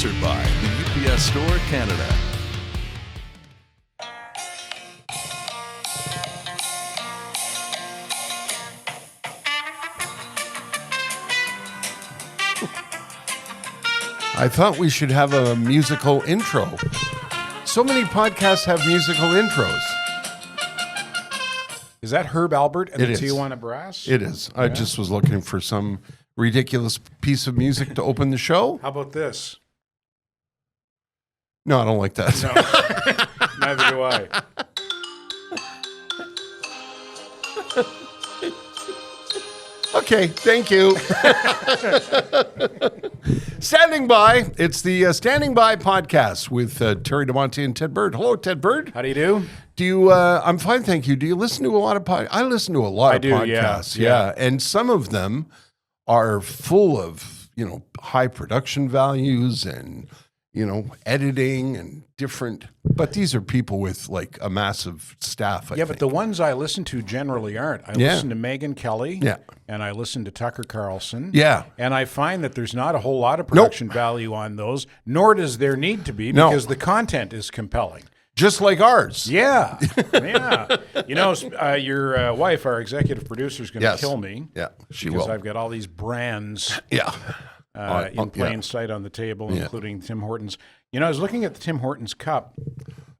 Sponsored by the UPS Store Canada. I thought we should have a musical intro. So many podcasts have musical intros. Is that Herb Albert and It the is. Tijuana Brass? It is. I just was looking for some ridiculous piece of music to open the show. How about this? No, I don't like that. No, neither do I. Okay, thank you. Standing by. It's the Standing By podcast with Terry DeMonte and Ted Bird. Hello, Ted Bird. How do you do? Do you? I'm fine, thank you. Do you listen to a lot of podcasts? I listen to a lot of podcasts. yeah. And some of them are full of high production values and editing and different. But these are people with like a massive staff. I think. But the ones I listen to generally aren't. I listen to Megyn Kelly. Yeah. And I listen to Tucker Carlson. Yeah. And I find that there's not a whole lot of production value on those, nor does there need to be, because the content is compelling. Just like ours. Yeah. Yeah. Your wife, our executive producer, is going to kill me. Yeah, she because will. I've got all these brands in plain sight on the table, including Tim Hortons. I was looking at the Tim Hortons cup.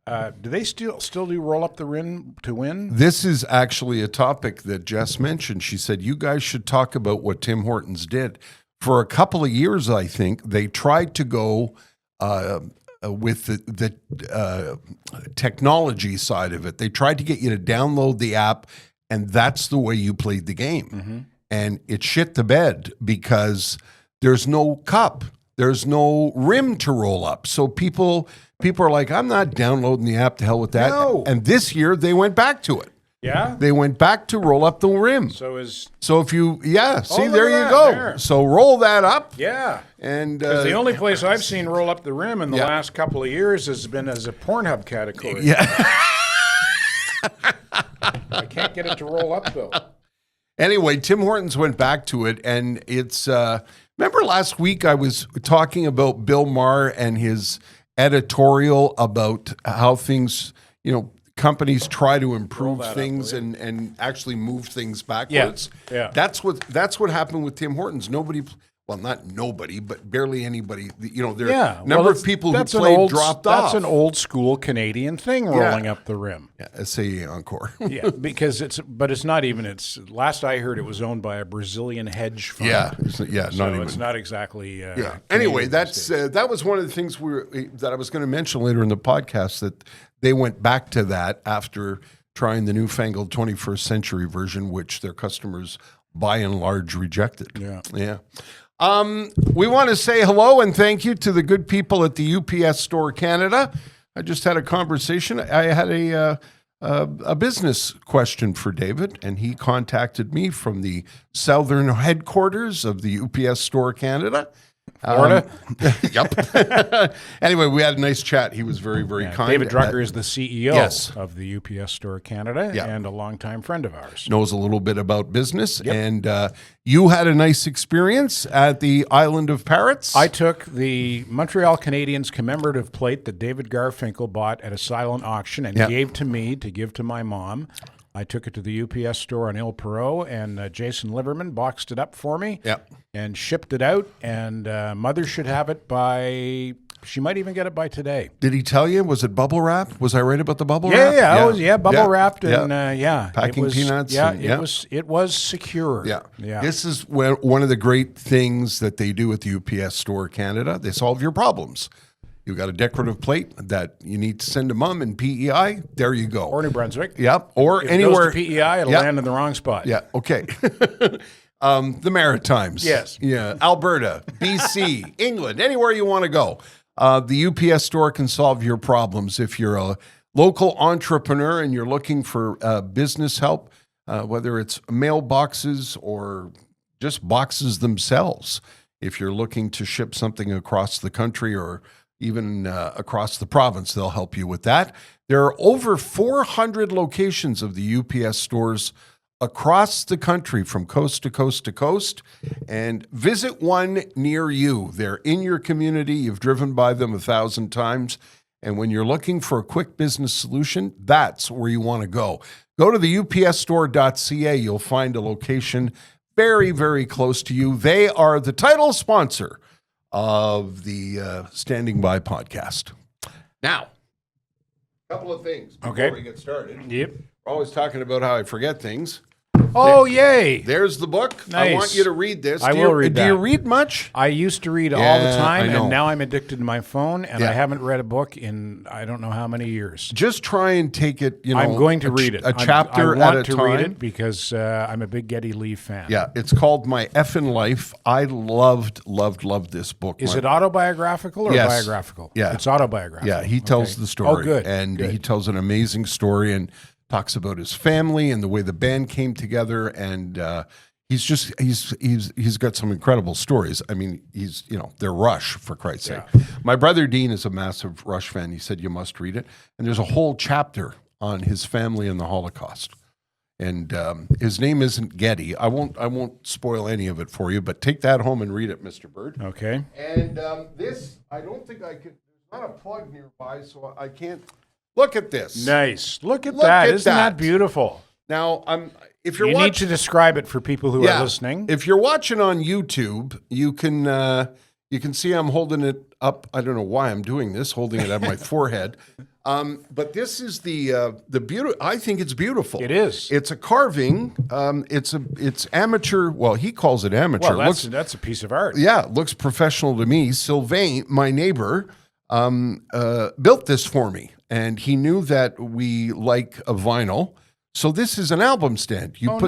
Do they still do roll up the rim to win? This is actually a topic that Jess mentioned. She said, you guys should talk about what Tim Hortons did. For a couple of years, I think, they tried to go with the technology side of it. They tried to get you to download the app, and that's the way you played the game. Mm-hmm. And it shit the bed because there's no cup. There's no rim to roll up. So people are like, I'm not downloading the app, to hell with that. No. And this year they went back to it. Yeah? They went back to roll up the rim. So if you, see, look there at you that, go. there. So roll that up. yeah. And Because the only place I've seen roll up the rim in the last couple of years has been as a Pornhub category. Yeah. I can't get it to roll up, though. Anyway, Tim Hortons went back to it, and it's. Remember last week I was talking about Bill Maher and his editorial about how things, companies try to improve things and actually move things backwards. Yeah. That's what happened with Tim Hortons. Nobody. Well, not nobody, but barely anybody. There are a number of people who played dropped off. That's an old school Canadian thing, rolling up the rim. Yeah, SAE Encore. Yeah, because it's not even. It's last I heard, it was owned by a Brazilian hedge fund. So not even. It's not exactly. Yeah. Anyway, that was one of the things that I was going to mention later in the podcast, that they went back to that after trying the newfangled 21st century version, which their customers by and large rejected. Yeah. We want to say hello and thank you to the good people at the UPS Store Canada. I just had a conversation. I had a business question for David, and he contacted me from the southern headquarters of the UPS Store Canada. Florida? Yep. Anyway, we had a nice chat. He was very, very kind. David Drucker is the CEO Yes. of the UPS Store Canada and a longtime friend of ours. Knows a little bit about business. Yep. And you had a nice experience at the Island of Parrots. I took the Montreal Canadiens commemorative plate that David Garfinkel bought at a silent auction and gave to me to give to my mom. I took it to the UPS store on Il Perot, and Jason Liverman boxed it up for me and shipped it out. And Mother should have it by, she might even get it by today. Did he tell you? Was it bubble wrap? Was I right about the bubble wrap? Yeah, bubble wrapped and packing peanuts. It was secure. Yeah. This is one of the great things that they do at the UPS Store Canada. They solve your problems. You've got a decorative plate that you need to send to Mom in PEI. There you go. Or New Brunswick. Yep. Or if anywhere. It goes to PEI, it'll land in the wrong spot. Yeah. Okay. The Maritimes. Yes. Yeah. Alberta, BC, England, anywhere you want to go. The UPS Store can solve your problems. If you're a local entrepreneur and you're looking for business help, whether it's mailboxes or just boxes themselves, if you're looking to ship something across the country or even across the province, they'll help you with that. There are over 400 locations of the UPS stores across the country from coast to coast to coast, and visit one near you. They're in your community. You've driven by them 1,000 times. And when you're looking for a quick business solution, that's where you want to go. Go to the upsstore.ca. You'll find a location very, very close to you. They are the title sponsor of the Standing By podcast. Now, a couple of things before we get started. Yep. We're always talking about how I forget things. Oh, yay. There's the book. Nice. I want you to read this. I will read that. Do you read much? I used to read all the time, I know. and now I'm addicted to my phone, and I haven't read a book in I don't know how many years. Just try and take it, I'm going to read it. A chapter I want at a to time. read it because I'm a big Geddy Lee fan. Yeah, it's called My Effin' Life. I loved this book. Is it autobiographical or Yes. biographical? Yeah. It's autobiographical. Yeah, he tells the story. Oh, good. And Good. he tells an amazing story and talks about his family and the way the band came together. And he's got some incredible stories. I mean, they're Rush, for Christ's sake. My brother Dean is a massive Rush fan. He said you must read it. And there's a whole chapter on his family and the Holocaust. And his name isn't Geddy. I won't spoil any of it for you, but take that home and read it, Mr. Bird. Okay. And this, I don't think I can. There's not a plug nearby, so I can't. Look at this. Nice. Look at that. Isn't that beautiful? Now, if you're You need to describe it for people who are listening. If you're watching on YouTube, you can see I'm holding it up. I don't know why I'm doing this, holding it at my forehead. But this is the beauty. I think it's beautiful. It is. It's a carving. It's amateur. Well, he calls it amateur. Well, that's a piece of art. Yeah, it looks professional to me. Sylvain, my neighbor, built this for me, and he knew that we like a vinyl. So this is an album stand. You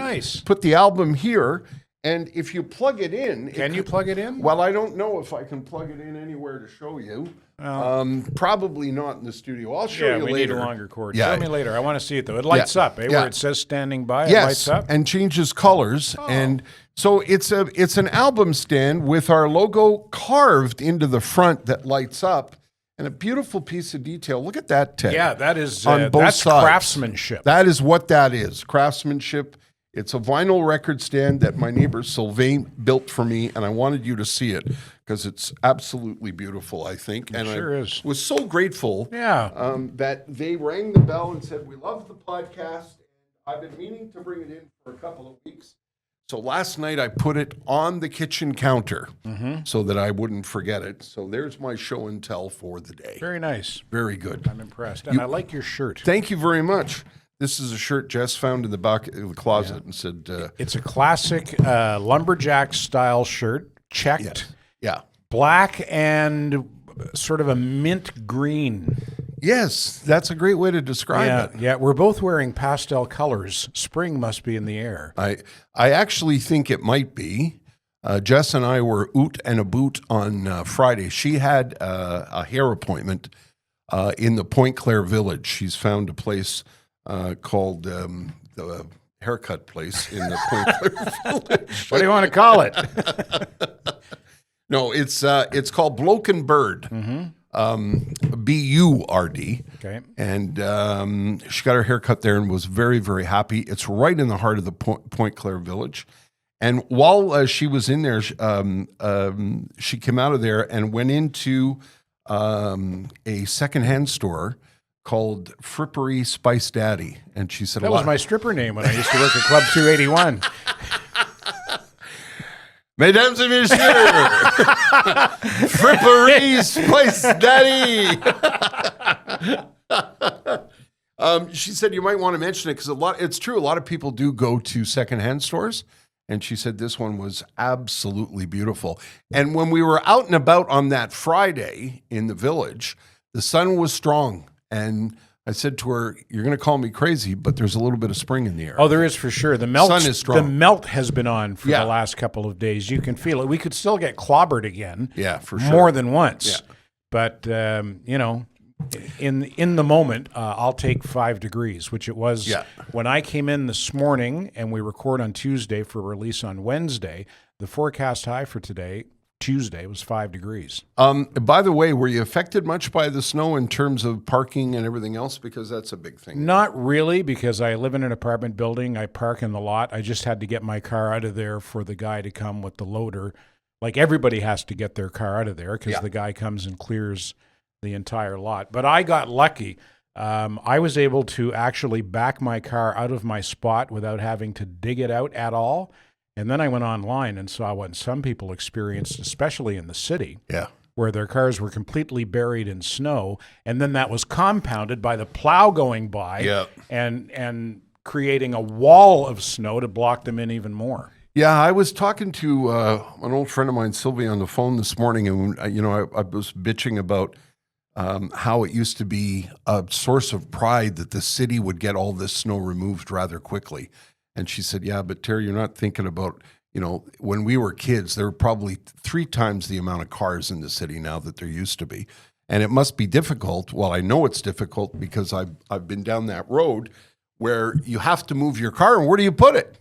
put the album here, and if you plug it in... Can you plug it in? Well, I don't know if I can plug it in anywhere to show you. Probably not in the studio. I'll show you later. We need a longer cord. Yeah. Show me later. I want to see it, though. It lights up, Yeah. where it says standing by, it lights up. And changes colors. And so it's an album stand with our logo carved into the front that lights up. And a beautiful piece of detail. Look at that, Ted. Yeah, that is on both that's sides. craftsmanship. That is what that is, craftsmanship. It's a vinyl record stand that my neighbor Sylvain built for me, and I wanted you to see it because it's absolutely beautiful, I think. And sure I is. was so grateful that they rang the bell and said, we love the podcast. I've been meaning to bring it in for a couple of weeks. So last night I put it on the kitchen counter so that I wouldn't forget it. So there's my show and tell for the day. Very nice. Very good. I'm impressed. And I like your shirt. Thank you very much. This is a shirt Jess found in the back of the closet and said... it's a classic lumberjack style shirt, checked, black and sort of a mint green. Yes, that's a great way to describe it. Yeah, we're both wearing pastel colors. Spring must be in the air. I actually think it might be. Jess and I were oot and a boot on Friday. She had a hair appointment in the Point Claire Village. She's found a place called the haircut place in the Point Claire Village. What do you want to call it? No, it's called Bloke and Bird. B-U-R-D. Okay. And she got her hair cut there and was very, very happy. It's right in the heart of the Point Claire Village. And while she was in there, she came out of there and went into a secondhand store called Frippery Spice Daddy. And she said, that was my stripper name when I used to work at Club 281. Mesdames et messieurs, Frippery Spice Daddy. She said you might want to mention it because it's true. A lot of people do go to secondhand stores. And she said this one was absolutely beautiful. And when we were out and about on that Friday in the village, the sun was strong. And I said to her, you're going to call me crazy, but there's a little bit of spring in the air. Oh, there is for sure. The melt, sun is strong. The melt has been on for the last couple of days. You can feel it. We could still get clobbered again. Yeah, for sure. More than once. Yeah. But, in the moment, I'll take 5 degrees, which it was when I came in this morning, and we record on Tuesday for release on Wednesday. The forecast high for today, Tuesday. It was 5 degrees. By the way, were you affected much by the snow in terms of parking and everything else? Because that's a big thing. Not really, because I live in an apartment building. I park in the lot. I just had to get my car out of there for the guy to come with the loader. Like everybody has to get their car out of there because the guy comes and clears the entire lot. But I got lucky. I was able to actually back my car out of my spot without having to dig it out at all. And then I went online and saw what some people experienced, especially in the city, where their cars were completely buried in snow. And then that was compounded by the plow going by and creating a wall of snow to block them in even more. Yeah, I was talking to an old friend of mine, Sylvia, on the phone this morning, and I was bitching about how it used to be a source of pride that the city would get all this snow removed rather quickly. And she said, yeah, but Terry, you're not thinking about, when we were kids, there were probably 3 times the amount of cars in the city now that there used to be. And it must be difficult. Well, I know it's difficult because I've been down that road where you have to move your car, and where do you put it?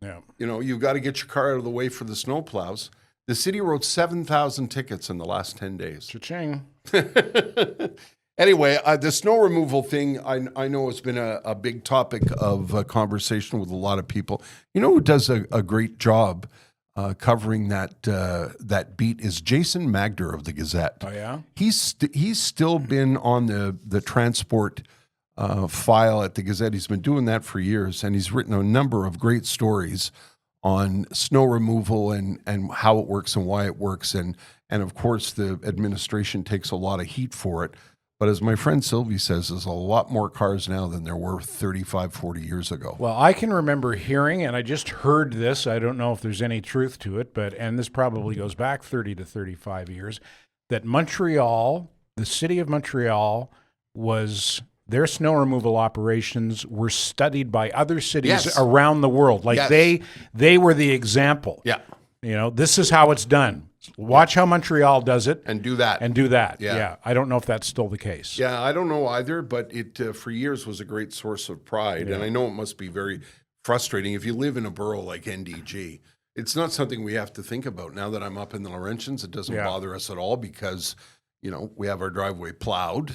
Yeah. You've got to get your car out of the way for the snow plows. The city wrote 7,000 tickets in the last 10 days. Cha-ching. Anyway, the snow removal thing, I know has been a big topic of conversation with a lot of people. You know who does a great job covering that beat is Jason Magder of the Gazette. Oh, yeah? He's still been on the transport file at the Gazette. He's been doing that for years, and he's written a number of great stories on snow removal and how it works and why it works. And of course, the administration takes a lot of heat for it. But as my friend Sylvie says, there's a lot more cars now than there were 35, 40 years ago. Well, I can remember hearing, and I just heard this, I don't know if there's any truth to it, and this probably goes back 30 to 35 years, that Montreal, the city of Montreal, their snow removal operations were studied by other cities around the world. Like they were the example. Yeah. This is how it's done. Watch how Montreal does it. And do that. Yeah. I don't know if that's still the case. Yeah, I don't know either, but it for years was a great source of pride. Yeah. And I know it must be very frustrating. If you live in a borough like NDG, it's not something we have to think about. Now that I'm up in the Laurentians, it doesn't bother us at all because, we have our driveway plowed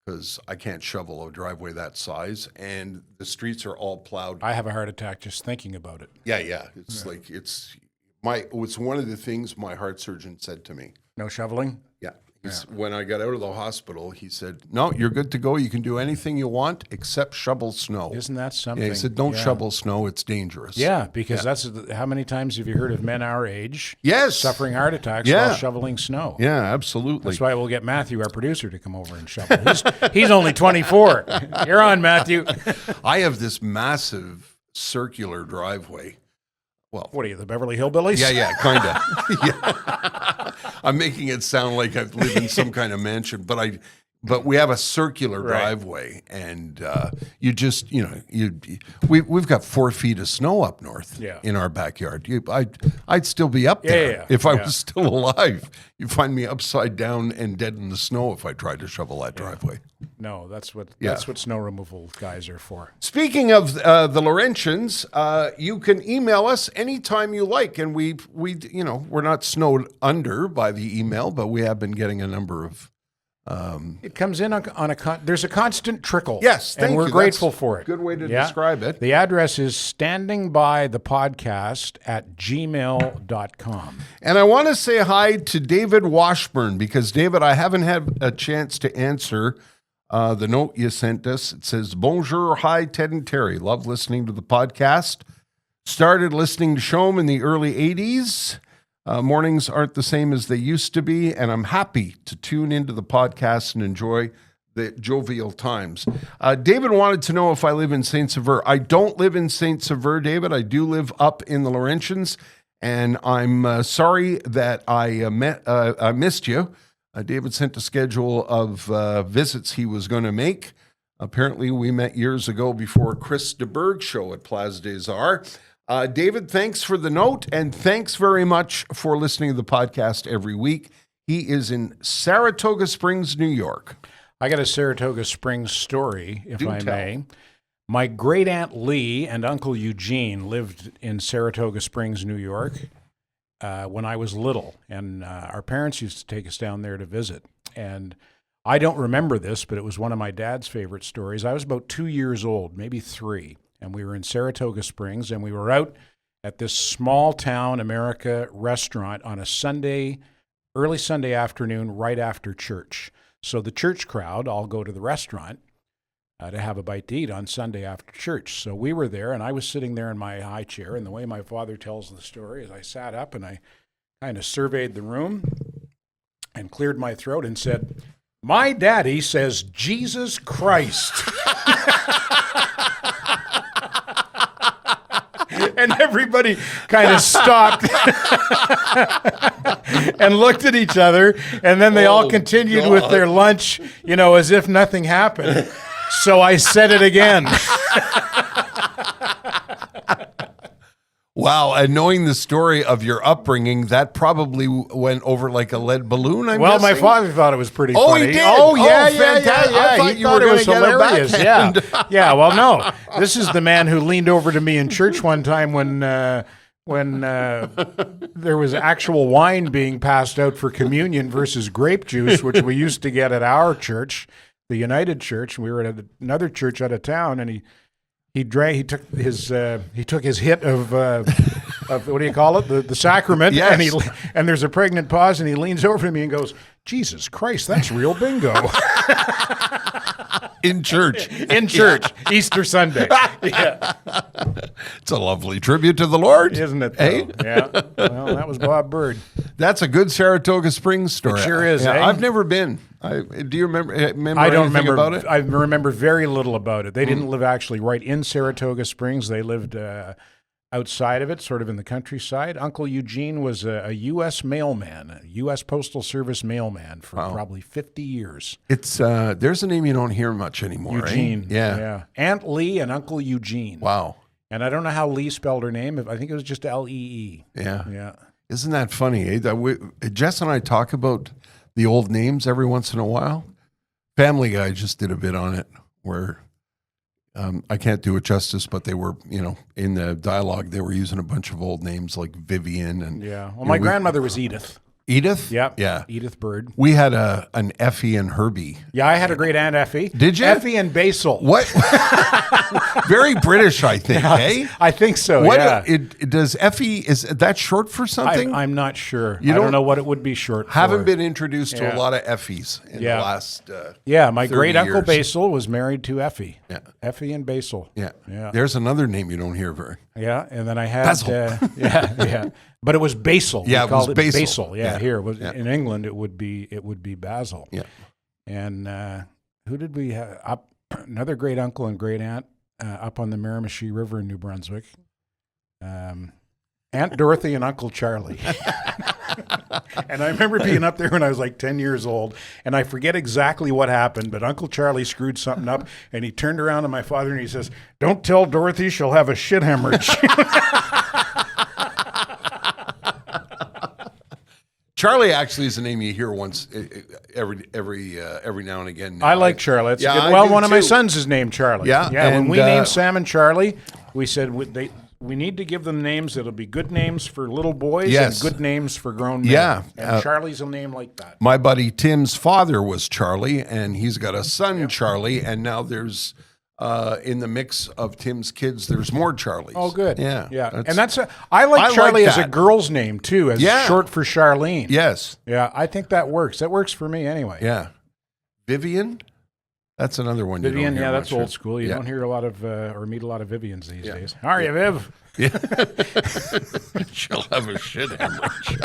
because I can't shovel a driveway that size, and the streets are all plowed. I have a heart attack just thinking about it. Yeah. It's one of the things my heart surgeon said to me. No shoveling? Yeah. When I got out of the hospital, he said, no, you're good to go. You can do anything you want except shovel snow. Isn't that something? Yeah, he said, don't shovel snow. It's dangerous. Yeah, because that's how many times have you heard of men our age suffering heart attacks while shoveling snow? Yeah, absolutely. That's why we'll get Matthew, our producer, to come over and shovel. He's only 24. You're on, Matthew. I have this massive circular driveway. Well, what are you, the Beverly Hillbillies? Yeah, kind of. Yeah. I'm making it sound like I live in some kind of mansion, but we have a circular driveway, and we've got 4 feet of snow up north in our backyard. I'd still be up there if I was still alive. You'd find me upside down and dead in the snow if I tried to shovel that driveway. No, that's what snow removal guys are for. Speaking of the Laurentians, you can email us anytime you like, and we're not snowed under by the email, but we have been getting a number of. It comes in on there's a constant trickle. Yes, thank and we're you. grateful for it. Good way to describe it. The address is standingbythepodcast@gmail.com. And I want to say hi to David Washburn because, David, I haven't had a chance to answer the note you sent us. It says, Bonjour, hi, Ted and Terry. Love listening to the podcast. Started listening to Shome in the early 80s. Mornings aren't the same as they used to be, and I'm happy to tune into the podcast and enjoy the jovial times. David wanted to know if I live in St. Sever. I don't live in St. Sever, David. I do live up in the Laurentians, and I'm sorry that I missed you. David sent a schedule of visits he was going to make. Apparently, we met years ago before Chris DeBerg show at Place des Arts. David, thanks for the note, and thanks very much for listening to the podcast every week. He is in Saratoga Springs, New York. I got a Saratoga Springs story, if I may. My great-aunt Lee and Uncle Eugene lived in Saratoga Springs, New York, when I was little, and our parents used to take us down there to visit. And I don't remember this, but it was one of my dad's favorite stories. I was about 2 years old, maybe 3, and we were in Saratoga Springs, and we were out at this small town America restaurant on a Sunday, early Sunday afternoon, right after church. So the church crowd all go to the restaurant to have a bite to eat on Sunday after church. So we were there, and I was sitting there in my high chair, and the way my father tells the story is I sat up and I kind of surveyed the room and cleared my throat and said, "My daddy says Jesus Christ." And everybody kind of stopped and looked at each other, and then they all continued with their lunch, as if nothing happened. So I said it again. Wow, and knowing the story of your upbringing, that probably went over like a lead balloon, I'm Well, guessing? my father thought it was pretty Oh, funny. he did? Oh, yeah, Oh, fantastic. I thought He you thought were it was gonna get a hilarious. Yeah. backhand. Yeah, well, no. This is the man who leaned over to me in church one time when there was actual wine being passed out for communion versus grape juice, which we used to get at our church, the United Church. We were at another church out of town, and he took his hit of what do you call it, the sacrament, Yes. and there's a pregnant pause, and he leans over to me and goes, "Jesus Christ, that's real bingo." In church. In church, Easter Sunday. Yeah. It's a lovely tribute to the Lord. Isn't it, though? Hey? Yeah. Well, that was Bob Bird. That's a good Saratoga Springs story. It sure is, Yeah, eh? I've never been. Do you remember I don't anything remember about it? I remember very little about it. They didn't live actually right in Saratoga Springs. They lived outside of it, sort of in the countryside. Uncle Eugene was a U.S. mailman, a U.S. Postal Service mailman for probably 50 years. It's there's a name you don't hear much anymore. Eugene. Eh? Yeah. Aunt Lee and Uncle Eugene. Wow. And I don't know how Lee spelled her name. I think it was just L-E-E. Yeah. Yeah. Isn't that funny? Eh? Jess and I talk about the old names every once in a while. Family Guy just did a bit on it where I can't do it justice, but they were, in the dialogue, they were using a bunch of old names like Vivian and Yeah. Well, my grandmother was Edith. Edith. Yep. Yeah. Edith Bird. We had an Effie and Herbie. Yeah, I had a great Aunt Effie. Did you? Effie and Basil. What? Very British, I think. Eh? I think so. What Yeah. does Effie? Is that short for something? I'm not sure. You I don't don't know what it would be short for. Haven't been introduced to Yeah. a lot of Effies in the last. Yeah, my 30 great uncle years. Basil was married to Effie. Yeah. Effie and Basil. Yeah. Yeah. There's another name you don't hear very. Yeah, and then I had Basil. yeah. But it was Basil. Yeah, We it was called Basil. Yeah, Yeah. here it was Yeah. in England it would be Basil. Yeah. And who did we have up? Another great uncle and great aunt up on the Miramichi River in New Brunswick. Aunt Dorothy and Uncle Charlie. And I remember being up there when I was like 10 years old, and I forget exactly what happened, but Uncle Charlie screwed something up, and he turned around to my father and he says, "Don't tell Dorothy, she'll have a shit hemorrhage." Charlie actually is a name you hear once every now and again. I like Charlie. It's Yeah, good. I Well, do one of my too. sons is named Charlie. Yeah, When and, we named Sam and Charlie, we said we need to give them names that'll be good names for little boys Yes. and good names for grown men. Yeah. And Charlie's a name like that. My buddy Tim's father was Charlie, and he's got a son, Charlie, and now there's in the mix of Tim's kids, there's more Charlies. Oh, good. Yeah, Yeah. And I like Charlie as a that. girl's name, too, as Yeah. short for Charlene. Yes. Yeah, I think that works. That works for me anyway. Yeah. Vivian. That's another one. Vivian, you don't hear yeah, that's much old of. school. You Yeah. don't hear a lot of or meet a lot of Vivians these days. How are you, Viv? She'll have a shit hemorrhage.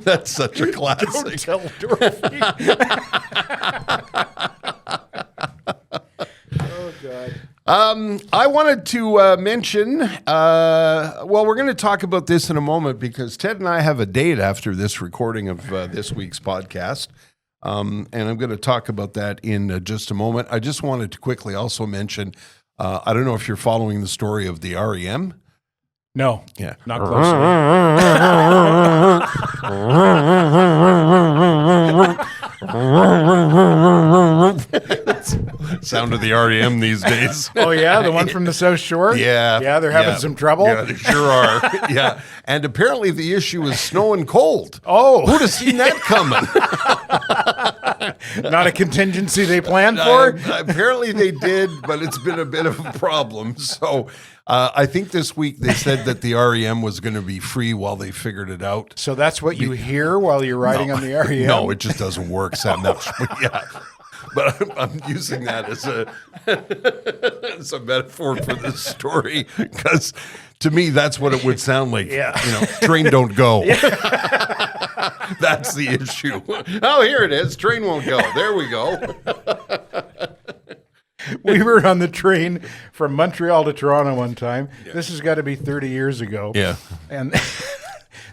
That's such a classic. Tell Dorothy. Oh, God. I wanted to mention, well, we're going to talk about this in a moment because Ted and I have a date after this recording of this week's podcast. And I'm going to talk about that in just a moment. I just wanted to quickly also mention, I don't know if you're following the story of the REM. No. Yeah. Not close. Sound of the REM these days. Oh, yeah? The one from the South Shore? Yeah. Yeah, they're having some trouble? Yeah, they sure are. Yeah. And apparently the issue is snow and cold. Oh. Who'd have seen that coming? Not a contingency they planned for? Apparently they did, but it's been a bit of a problem. So I think this week they said that the REM was going to be free while they figured it out. So that's what you hear while you're riding on the REM? No, it just doesn't work, Sam. No. Yeah. But I'm using that as a metaphor for this story because to me that's what it would sound like. Yeah. You know, train don't go. That's the issue. Oh, here it is. Train won't go. There we go. We were on the train from Montreal to Toronto one time. Yeah. This has got to be 30 years ago. Yeah. And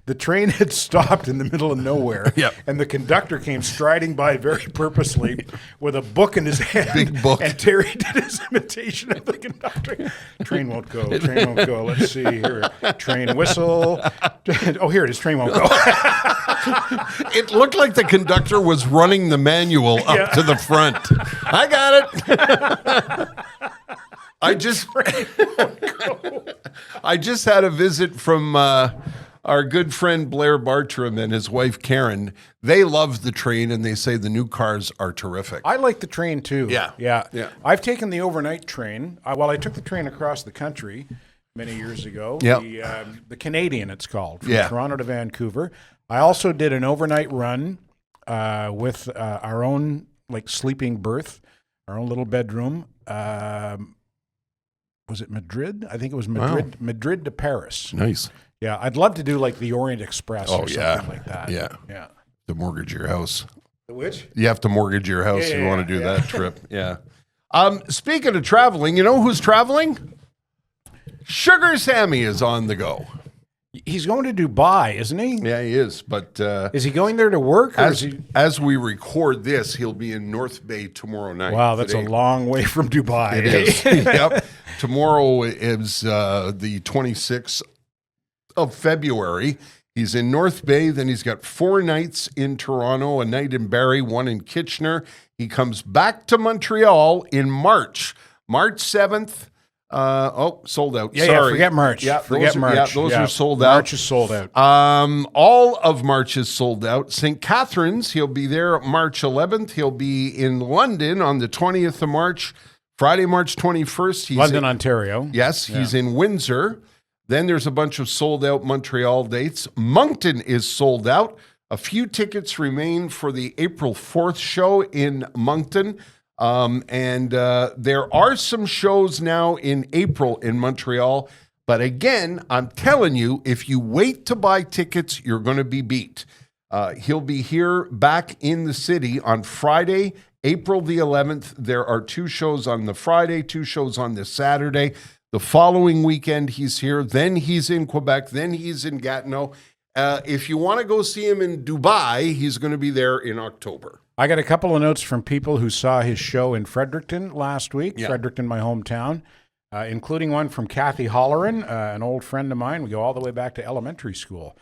the train had stopped in the middle of nowhere. Yep. And the conductor came striding by very purposely with a book in his hand. Big book. And Terry did his imitation of the conductor. Train won't go. Train won't go. Let's see here. Train whistle. Oh, here it is. Train won't go. It looked like the conductor was running the manual up to the front. I got it. I just had a visit from our good friend Blair Bartram and his wife Karen. They love the train and they say the new cars are terrific. I like the train too. Yeah. I've taken the overnight train. I took the train across the country many years ago. Yep. The Canadian, it's called, from Yeah. Toronto to Vancouver. I also did an overnight run with our own sleeping berth, our own little bedroom. Was it Madrid? I think it was Madrid. Wow. Madrid to Paris. Nice. Yeah, I'd love to do the Orient Express or something like that. Yeah. Yeah. To mortgage your house. The which? You have to mortgage your house if you want to do that trip. Yeah. Speaking of traveling, you know who's traveling? Sugar Sammy is on the go. He's going to Dubai, isn't he? Yeah, he is. But is he going there to work? Or as we record this, he'll be in North Bay tomorrow night. Wow, that's a long way from Dubai. It is. Yep. Tomorrow is the 26th of February. He's in North Bay. Then he's got 4 nights in Toronto, a night in Barrie, 1 in Kitchener. He comes back to Montreal in March 7th. Sold out. Sorry. Forget March. Yeah, forget March. Yeah, those are sold out. March is sold out. All of March is sold out. St. Catharines, he'll be there March 11th. He'll be in London on the 20th of March. Friday, March 21st. He's London, Ontario. Yes, he's in Windsor. Then there's a bunch of sold out Montreal dates. Moncton is sold out. A few tickets remain for the April 4th show in Moncton. And there are some shows now in April in Montreal. But again, I'm telling you, if you wait to buy tickets, you're going to be beat. He'll be here back in the city on Friday, April the 11th. There are 2 shows on the Friday, 2 shows on the Saturday. The following weekend, he's here. Then he's in Quebec. Then he's in Gatineau. If you want to go see him in Dubai, he's going to be there in October. I got a couple of notes from people who saw his show in Fredericton last week. Yeah. Fredericton, my hometown, including one from Kathy Holleran, an old friend of mine. We go all the way back to elementary school.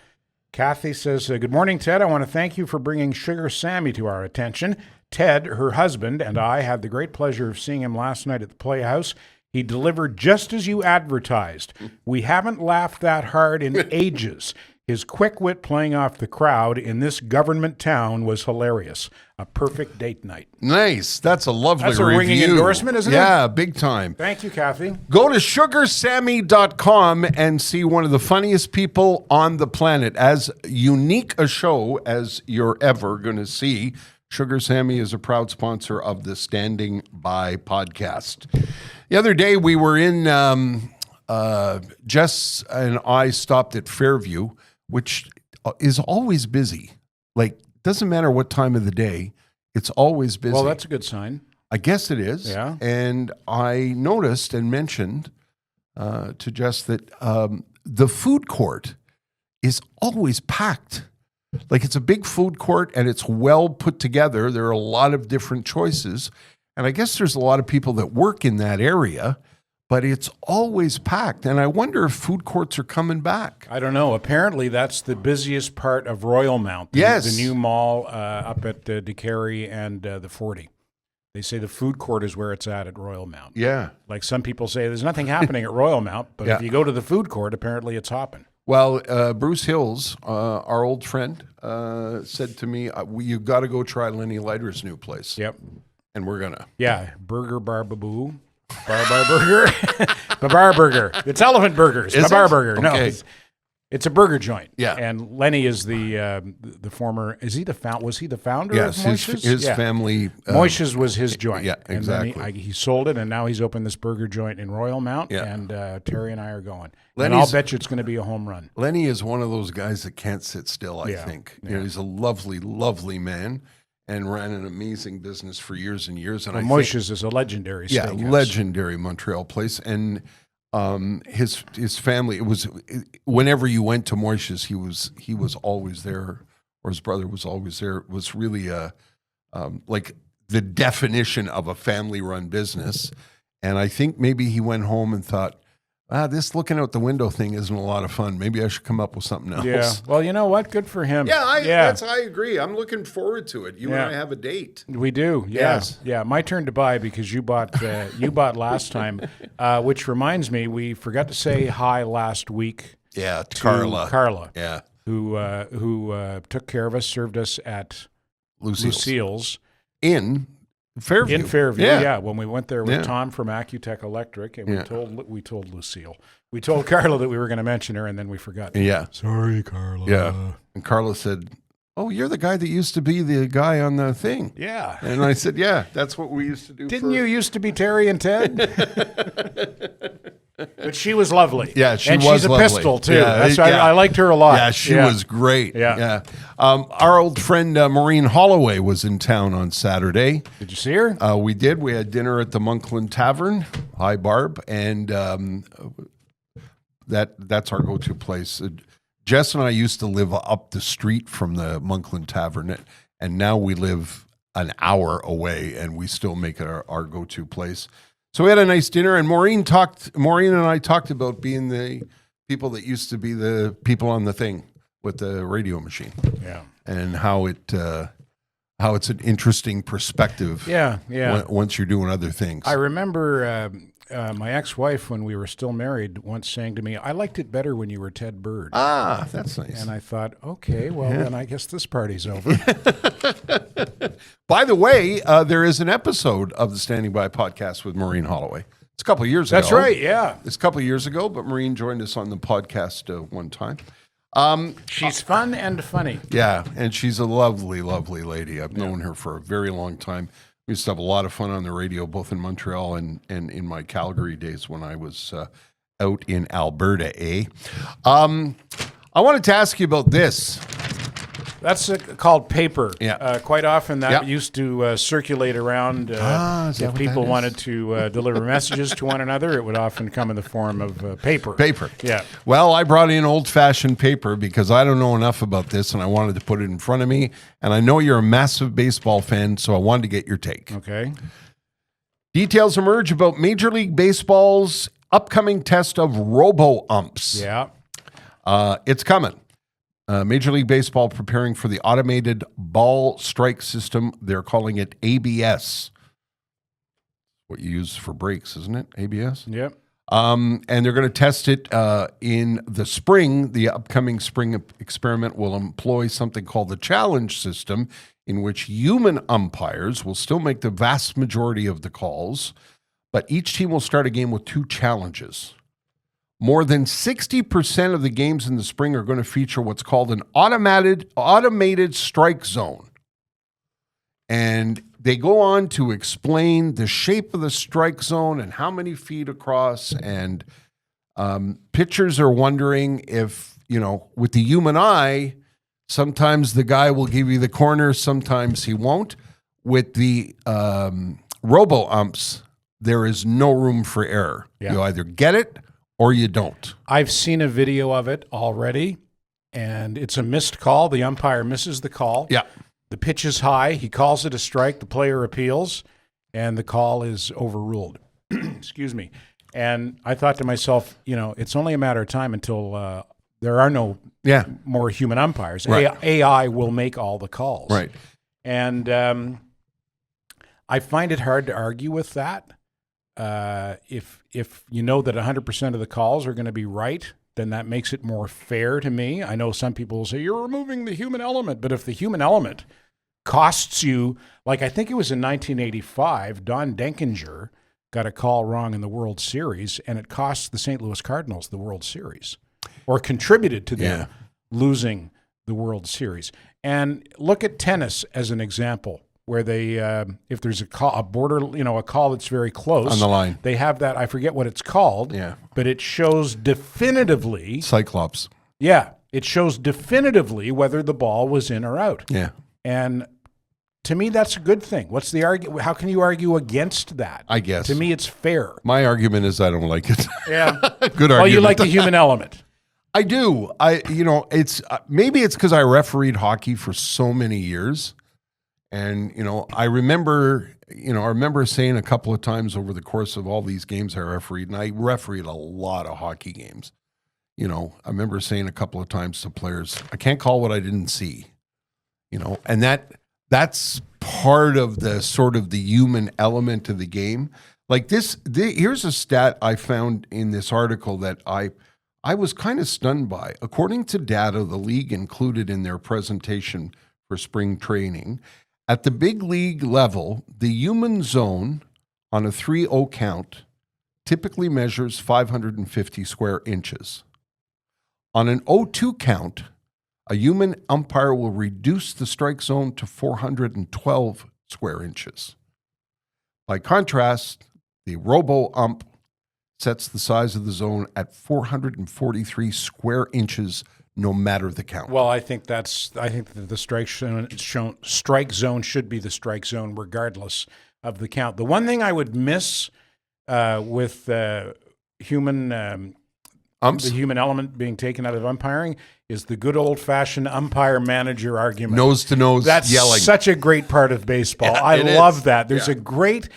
Kathy says, good morning, Ted. I want to thank you for bringing Sugar Sammy to our attention. Ted, her husband, and I had the great pleasure of seeing him last night at the Playhouse. He delivered just as you advertised. We haven't laughed that hard in ages. His quick wit playing off the crowd in this government town was hilarious. A perfect date night. Nice. That's a lovely review. That's a ringing endorsement, isn't it? Yeah, big time. Thank you, Kathy. Go to sugarsammy.com and see one of the funniest people on the planet. As unique a show as you're ever going to see. Sugar Sammy is a proud sponsor of the Standing By podcast. The other day we were in, Jess and I stopped at Fairview, which is always busy. Doesn't matter what time of the day, it's always busy. Well, that's a good sign. I guess it is. Yeah. And I noticed and mentioned to Jess that the food court is always packed. It's a big food court and it's well put together. There are a lot of different choices. And I guess there's a lot of people that work in that area, but it's always packed. And I wonder if food courts are coming back. I don't know. Apparently, that's the busiest part of Royal Mount. Yes. The new mall up at DeCarey and the 40. They say the food court is where it's at Royal Mount. Yeah. Like some people say, there's nothing happening at Royal Mount, but if you go to the food court, apparently it's hopping. Well, Bruce Hills, our old friend, said to me, you got to go try Lenny Leiter's new place. Yep. And we're going to. Yeah. Burger Barbaboo. Bar Burger. Babar Burger. It's Elephant Burgers. Is Babar it? Burger. No, Okay. it's a burger joint. Yeah. And Lenny is the former, was he the founder Yes, of Moish's? his family. Moish's was his joint. Yeah, exactly. And then he sold it, and now he's opened this burger joint in Royal Mount, Yeah. and Terry and I are going. Lenny's- and I'll bet you it's going to be a home run. Lenny is one of those guys that can't sit still, I think. You know, he's a lovely, lovely man and ran an amazing business for years and years. And Moish's is a legendary steakhouse. legendary Montreal place. And his family, it was whenever you went to Moish's, he was always there, or his brother was always there. It was really like the definition of a family-run business. And I think maybe he went home and thought, this looking out the window thing isn't a lot of fun. Maybe I should come up with something else. Yeah. Well, you know what? Good for him. I agree. I'm looking forward to it. You and I have a date. We do. Yeah. Yes. Yeah. My turn to buy because you bought last time, which reminds me, we forgot to say hi last week. Yeah, to Carla. Carla. Yeah. Who took care of us, served us at Lucille's in Fairview. In Fairview, yeah. When we went there with Tom from Acutech Electric, and we told Lucille, we told Carla that we were going to mention her, and then we forgot. Yeah, sorry, Carla. Yeah, and Carla said, "Oh, you're the guy that used to be the guy on the thing." Yeah, and I said, "Yeah, that's what we used to do." Didn't you used to be Terry and Ted? But she was lovely. Yeah, she and was she's a lovely. pistol too. Yeah, I liked her a lot. Yeah, she was great. Yeah. Our old friend Maureen Holloway was in town on Saturday. Did you see her? We did. We had dinner at the Monkland Tavern. Hi, Barb. And that's our go-to place. Jess and I used to live up the street from the Monkland Tavern, and now we live an hour away, and we still make it our go-to place. So we had a nice dinner, and Maureen and I talked about being the people that used to be the people on the thing with the radio machine. Yeah. And how it's an interesting perspective. Yeah. Once you're doing other things. I remember my ex-wife, when we were still married, once saying to me, "I liked it better when you were Ted Bird." Ah, that's nice. And I thought, okay, well, then I guess this party's over. By the way, there is an episode of the Standing By podcast with Maureen Holloway. It's a couple of years ago. That's right, yeah. It's a couple of years ago, but Maureen joined us on the podcast one time. She's fun and funny. Yeah, and she's a lovely, lovely lady. I've known her for a very long time. We used to have a lot of fun on the radio, both in Montreal and in my Calgary days when I was out in Alberta, I wanted to ask you about this. That's called paper. Yeah. Quite often that used to circulate around. If people wanted to deliver messages to one another, it would often come in the form of paper. Paper. Yeah. Well, I brought in old-fashioned paper because I don't know enough about this, and I wanted to put it in front of me. And I know you're a massive baseball fan, so I wanted to get your take. Okay. Details emerge about Major League Baseball's upcoming test of robo-umps. Yeah. It's coming. Major League Baseball preparing for the automated ball strike system. They're calling it ABS. What you use for brakes, isn't it? ABS? Yep. And they're going to test it in the spring. The upcoming spring experiment will employ something called the challenge system, in which human umpires will still make the vast majority of the calls, but each team will start a game with 2 challenges. More than 60% of the games in the spring are going to feature what's called an automated strike zone. And they go on to explain the shape of the strike zone and how many feet across. And pitchers are wondering if, with the human eye, sometimes the guy will give you the corner, sometimes he won't. With the robo-umps, there is no room for error. Yeah. You either get it or you don't. I've seen a video of it already, and it's a missed call. The umpire misses the call. Yeah. The pitch is high. He calls it a strike. The player appeals, and the call is overruled. Excuse me. And I thought to myself, it's only a matter of time until there are no more human umpires. Right. AI will make all the calls. Right. And I find it hard to argue with that. If you know that 100% of the calls are going to be right, then that makes it more fair to me. I know some people will say, you're removing the human element. But if the human element costs you, like I think it was in 1985, Don Denkinger got a call wrong in the World Series, and it cost the St. Louis Cardinals the World Series, or contributed to them losing the World Series. And look at tennis as an example, where they, if there's a call, a call that's very close on the line, they have that. I forget what it's called. But it shows definitively. Cyclops. Yeah, it shows definitively whether the ball was in or out. Yeah, and to me, that's a good thing. What's the argument? How can you argue against that? I guess. To me, it's fair. My argument is I don't like it. Yeah. Good argument. Well, you like the human element. I do. It's maybe it's because I refereed hockey for so many years. And, I remember saying a couple of times over the course of all these games I refereed, and I refereed a lot of hockey games. I remember saying a couple of times to players, I can't call what I didn't see. And that's part of the sort of the human element of the game. Like here's a stat I found in this article that I was kind of stunned by. According to data the league included in their presentation for spring training, at the big league level, the human zone on a 3-0 count typically measures 550 square inches. On an 0-2 count, a human umpire will reduce the strike zone to 412 square inches. By contrast, the robo-ump sets the size of the zone at 443 square inches, no matter the count. Well, I think that the strike zone should be the strike zone regardless of the count. The one thing I would miss with human umps, the human element being taken out of umpiring, is the good old-fashioned umpire-manager argument. Nose to nose, That's yelling. Such a great part of baseball. I love that. There's a great.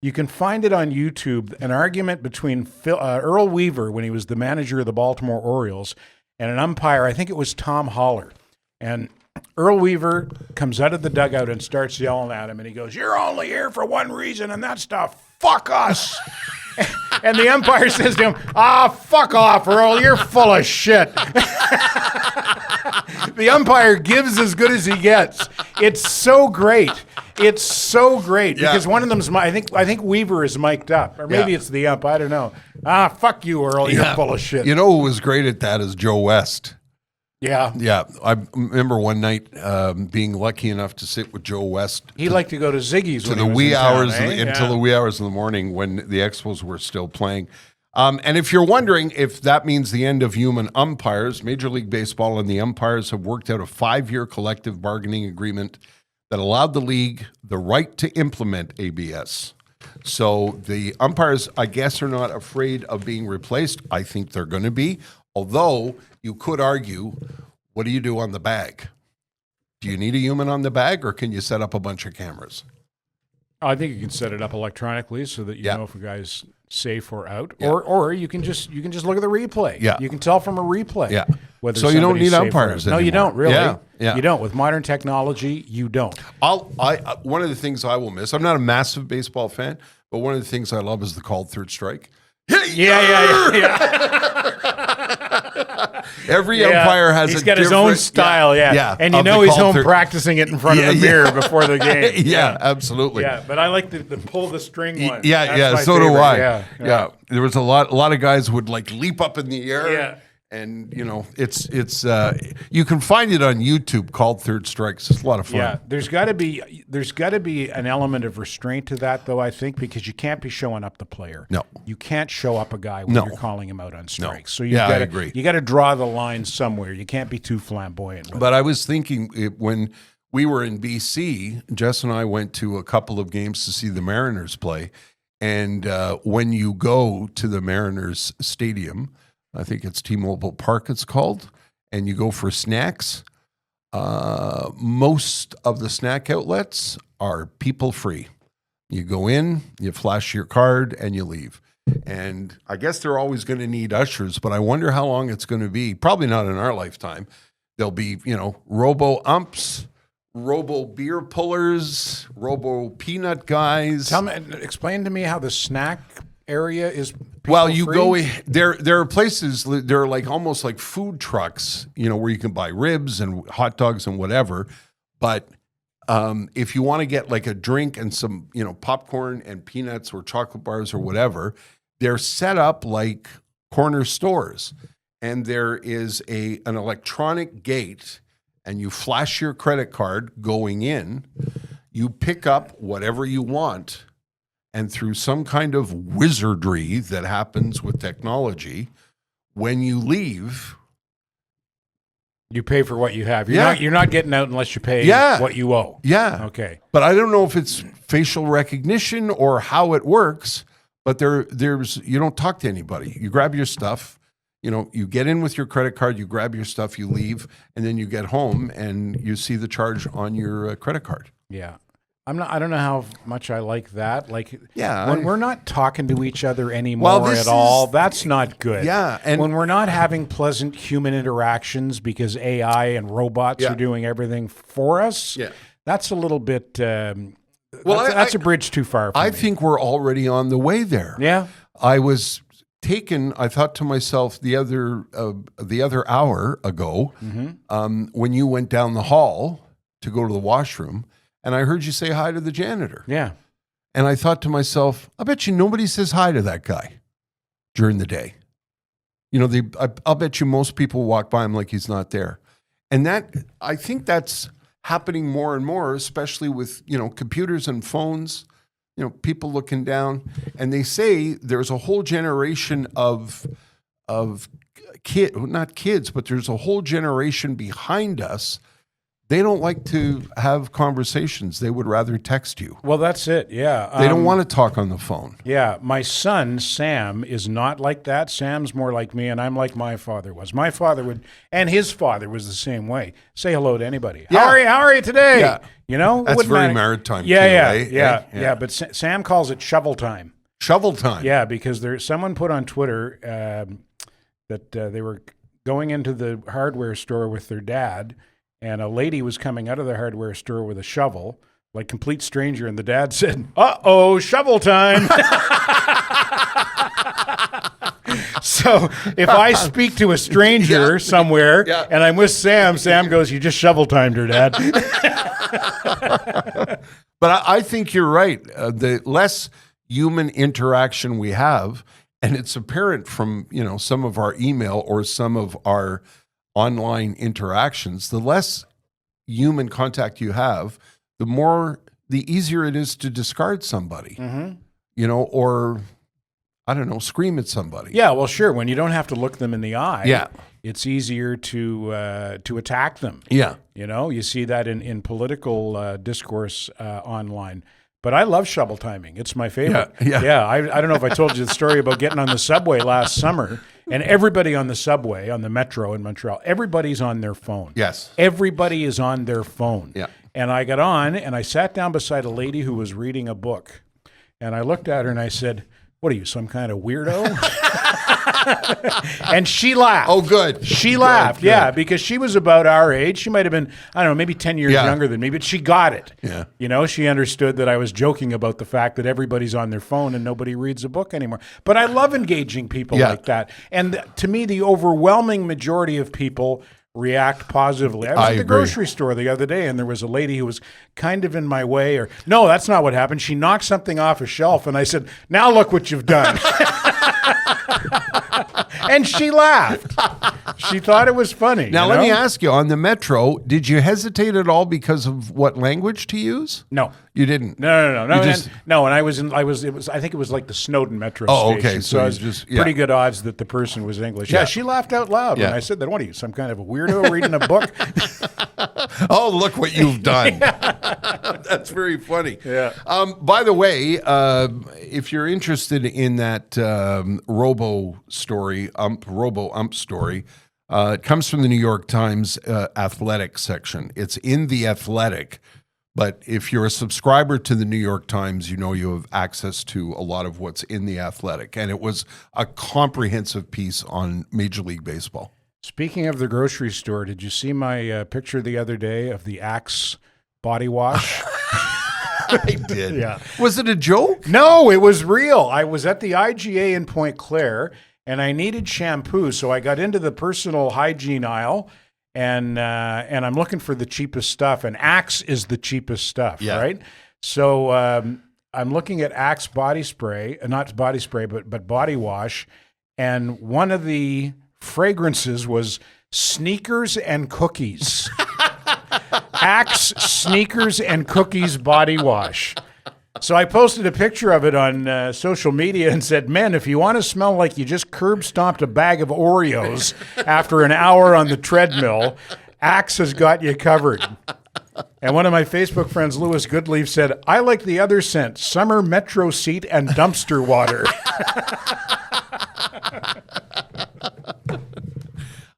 You can find it on YouTube, an argument between Earl Weaver, when he was the manager of the Baltimore Orioles, and an umpire, I think it was Tom Holler. And Earl Weaver comes out of the dugout and starts yelling at him, and he goes, "You're only here for one reason, and that's to fuck us." And the umpire says to him, fuck off, Earl, you're full of shit. The umpire gives as good as he gets. It's so great. It's so great because one of them's, I think Weaver is mic'd up, or maybe it's the ump. I don't know. Fuck you, Earl. You're full of shit. You know who was great at that is Joe West. Yeah. Yeah. I remember one night being lucky enough to sit with Joe West. He liked to go to Ziggy's to the wee hours until the wee hours in the morning when the Expos were still playing. And if you're wondering if that means the end of human umpires, Major League Baseball and the umpires have worked out a 5-year collective bargaining agreement that allowed the league the right to implement ABS. So the umpires, I guess, are not afraid of being replaced. I think they're going to be. Although you could argue, what do you do on the bag? Do you need a human on the bag, or can you set up a bunch of cameras? I think you can set it up electronically so that you know if a guy's safe or out, or you can just look at the replay. Yeah, you can tell from a replay. Yeah, whether so you don't need umpires anymore. No, you don't really. Yeah. You don't with modern technology. You don't. One of the things I will miss. I'm not a massive baseball fan, but one of the things I love is the called third strike. Yeah. Every umpire has he's got his own style, and you know he's home practicing it in front of the mirror before the game. Yeah, absolutely. Yeah, but I like the pull the string one. Yeah, That's so my do favorite. I. Yeah. There was a lot of guys would like leap up in the air. Yeah. And it's you can find it on YouTube called Third Strikes. It's a lot of fun. Yeah, there's got to be an element of restraint to that, though. I think because you can't be showing up the player. No, you can't show up a guy when you're calling him out on strikes. No. So I agree. You got to draw the line somewhere. You can't be too flamboyant. But I was thinking when we were in BC, Jess and I went to a couple of games to see the Mariners play, and when you go to the Mariners stadium, I think it's T-Mobile Park it's called, and you go for snacks, most of the snack outlets are people free. You go in, you flash your card, and you leave. And I guess they're always going to need ushers, but I wonder how long it's going to be. Probably not in our lifetime. There'll be, robo-umps, robo-beer pullers, robo-peanut guys. Explain to me how the snack area is Well, you free? go there are places, there are like almost like food trucks, where you can buy ribs and hot dogs and whatever. But if you want to get like a drink and some, popcorn and peanuts or chocolate bars or whatever, they're set up like corner stores. And there is an electronic gate, and you flash your credit card going in, you pick up whatever you want, and through some kind of wizardry that happens with technology, when you leave, you pay for what you have. Yeah. You're not getting out unless you pay Yeah. what you owe. yeah. Okay. But I don't know if it's facial recognition or how it works, but there's you don't talk to anybody. You grab your stuff, you get in with your credit card, you grab your stuff, you leave, and then you get home and you see the charge on your credit card. Yeah. I don't know how much I like that. Like, Yeah, when we're not talking to each other anymore this at all, is- that's not good. Yeah, and- when we're not having pleasant human interactions because AI and robots Yeah. are doing everything for us, Yeah. that's a little bit. Well, that's a bridge too far for I me. think we're already on the way there. Yeah. I was taken. I thought to myself the other hour ago, when you went down the hall to go to the washroom, and I heard you say hi to the janitor. Yeah. And I thought to myself, I bet you nobody says hi to that guy during the day. I'll bet you most people walk by him like he's not there. And I think that's happening more and more, especially with, computers and phones, people looking down. And they say there's a whole generation of not kids, but there's a whole generation behind us. They don't like to have conversations. They would rather text you. Well, that's it. Yeah. They don't want to talk on the phone. Yeah, my son, Sam, is not like that. Sam's more like me, and I'm like my father was. My father would, and his father was the same way. Say hello to anybody. Yeah. How are you today? Yeah. It That's wouldn't very matter. maritime Yeah, too, yeah, eh? yeah. But Sam calls it shovel time. Shovel time. Yeah, because someone put on Twitter that they were going into the hardware store with their dad, and a lady was coming out of the hardware store with a shovel, like complete stranger, and the dad said, "Uh-oh, shovel time." So if I speak to a stranger somewhere and I'm with Sam goes, "You just shovel timed her, Dad." But I think you're right. The less human interaction we have, and it's apparent from some of our email or some of our online interactions, the less human contact you have, the easier it is to discard somebody, or I don't know, scream at somebody. Yeah, well, sure. When you don't have to look them in the eye, Yeah. it's easier to attack them. Yeah. You see that in political discourse online. But I love shovel timing. It's my favorite. Yeah. I don't know if I told you the story about getting on the subway last summer, and everybody on the subway, on the metro in Montreal, everybody's on their phone. Yes. Everybody is on their phone. Yeah. And I got on, and I sat down beside a lady who was reading a book. And I looked at her, and I said, "What are you, some kind of weirdo?" And she laughed. Oh, good. She Good, laughed, good. yeah, because she was about our age. She might have been, I don't know, maybe 10 years Yeah. younger than me, but she got it. Yeah. She understood that I was joking about the fact that everybody's on their phone and nobody reads a book anymore. But I love engaging people Yeah. like that. And to me, the overwhelming majority of people react positively. I was I at the agree. grocery store the other day, and there was a lady who was kind of in my way, or no, that's not what happened. She knocked something off a shelf, and I said, "Now look what you've done." And she laughed. She thought it was funny. Now, let me ask you, on the metro, did you hesitate at all because of what language to use? No. You didn't? No. You just- No, and I think it was like the Snowden metro Oh, station. okay, So so I you was just- pretty good odds that the person was English. Yeah. Yeah, she laughed out loud when Yeah. I said that. What are you, some kind of a weirdo reading a book? Oh, look what you've done. That's very funny. Yeah. By the way, if you're interested in that robo-ump story, it comes from the New York Times athletic section. It's in The Athletic, But if you're a subscriber to the New York Times, you know you have access to a lot of what's in The Athletic. And it was a comprehensive piece on Major League Baseball. Speaking of the grocery store, did you see my picture the other day of the Axe body wash? I did. Yeah. Was it a joke? No, it was real. I was at the IGA in Point Claire, and I needed shampoo, so I got into the personal hygiene aisle, and I'm looking for the cheapest stuff, and Axe is the cheapest stuff, right? So I'm looking at Axe body spray, not body spray, but body wash, and one of the fragrances was sneakers and cookies. Axe sneakers and cookies body wash. So I posted a picture of it on social media and said, "Men, if you want to smell like you just curb stomped a bag of Oreos after an hour on the treadmill, Axe has got you covered." And one of my Facebook friends, Louis Goodleaf, said, "I like the other scent, summer metro seat and dumpster water."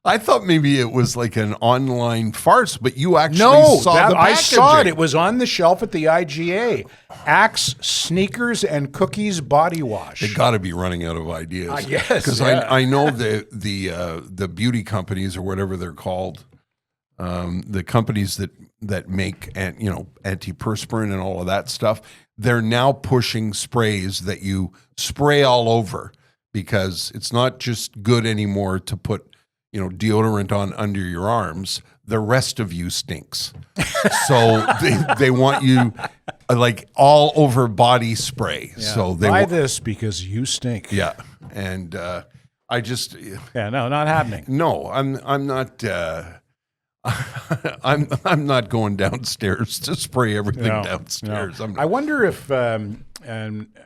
I thought maybe it was like an online farce, but you actually saw the packaging. I saw it. It was on the shelf at the IGA. Axe sneakers and cookies body wash. They got to be running out of ideas. Yes, because I know the beauty companies or whatever they're called, the companies that make antiperspirant and all of that stuff. They're now pushing sprays that you spray all over because it's not just good anymore to put deodorant on under your arms. The rest of you stinks. So they want you like all over body spray. Yeah. So they buy this because you stink. Yeah. And I just not happening. No, I'm not I'm not going downstairs to spray everything downstairs. No. I wonder if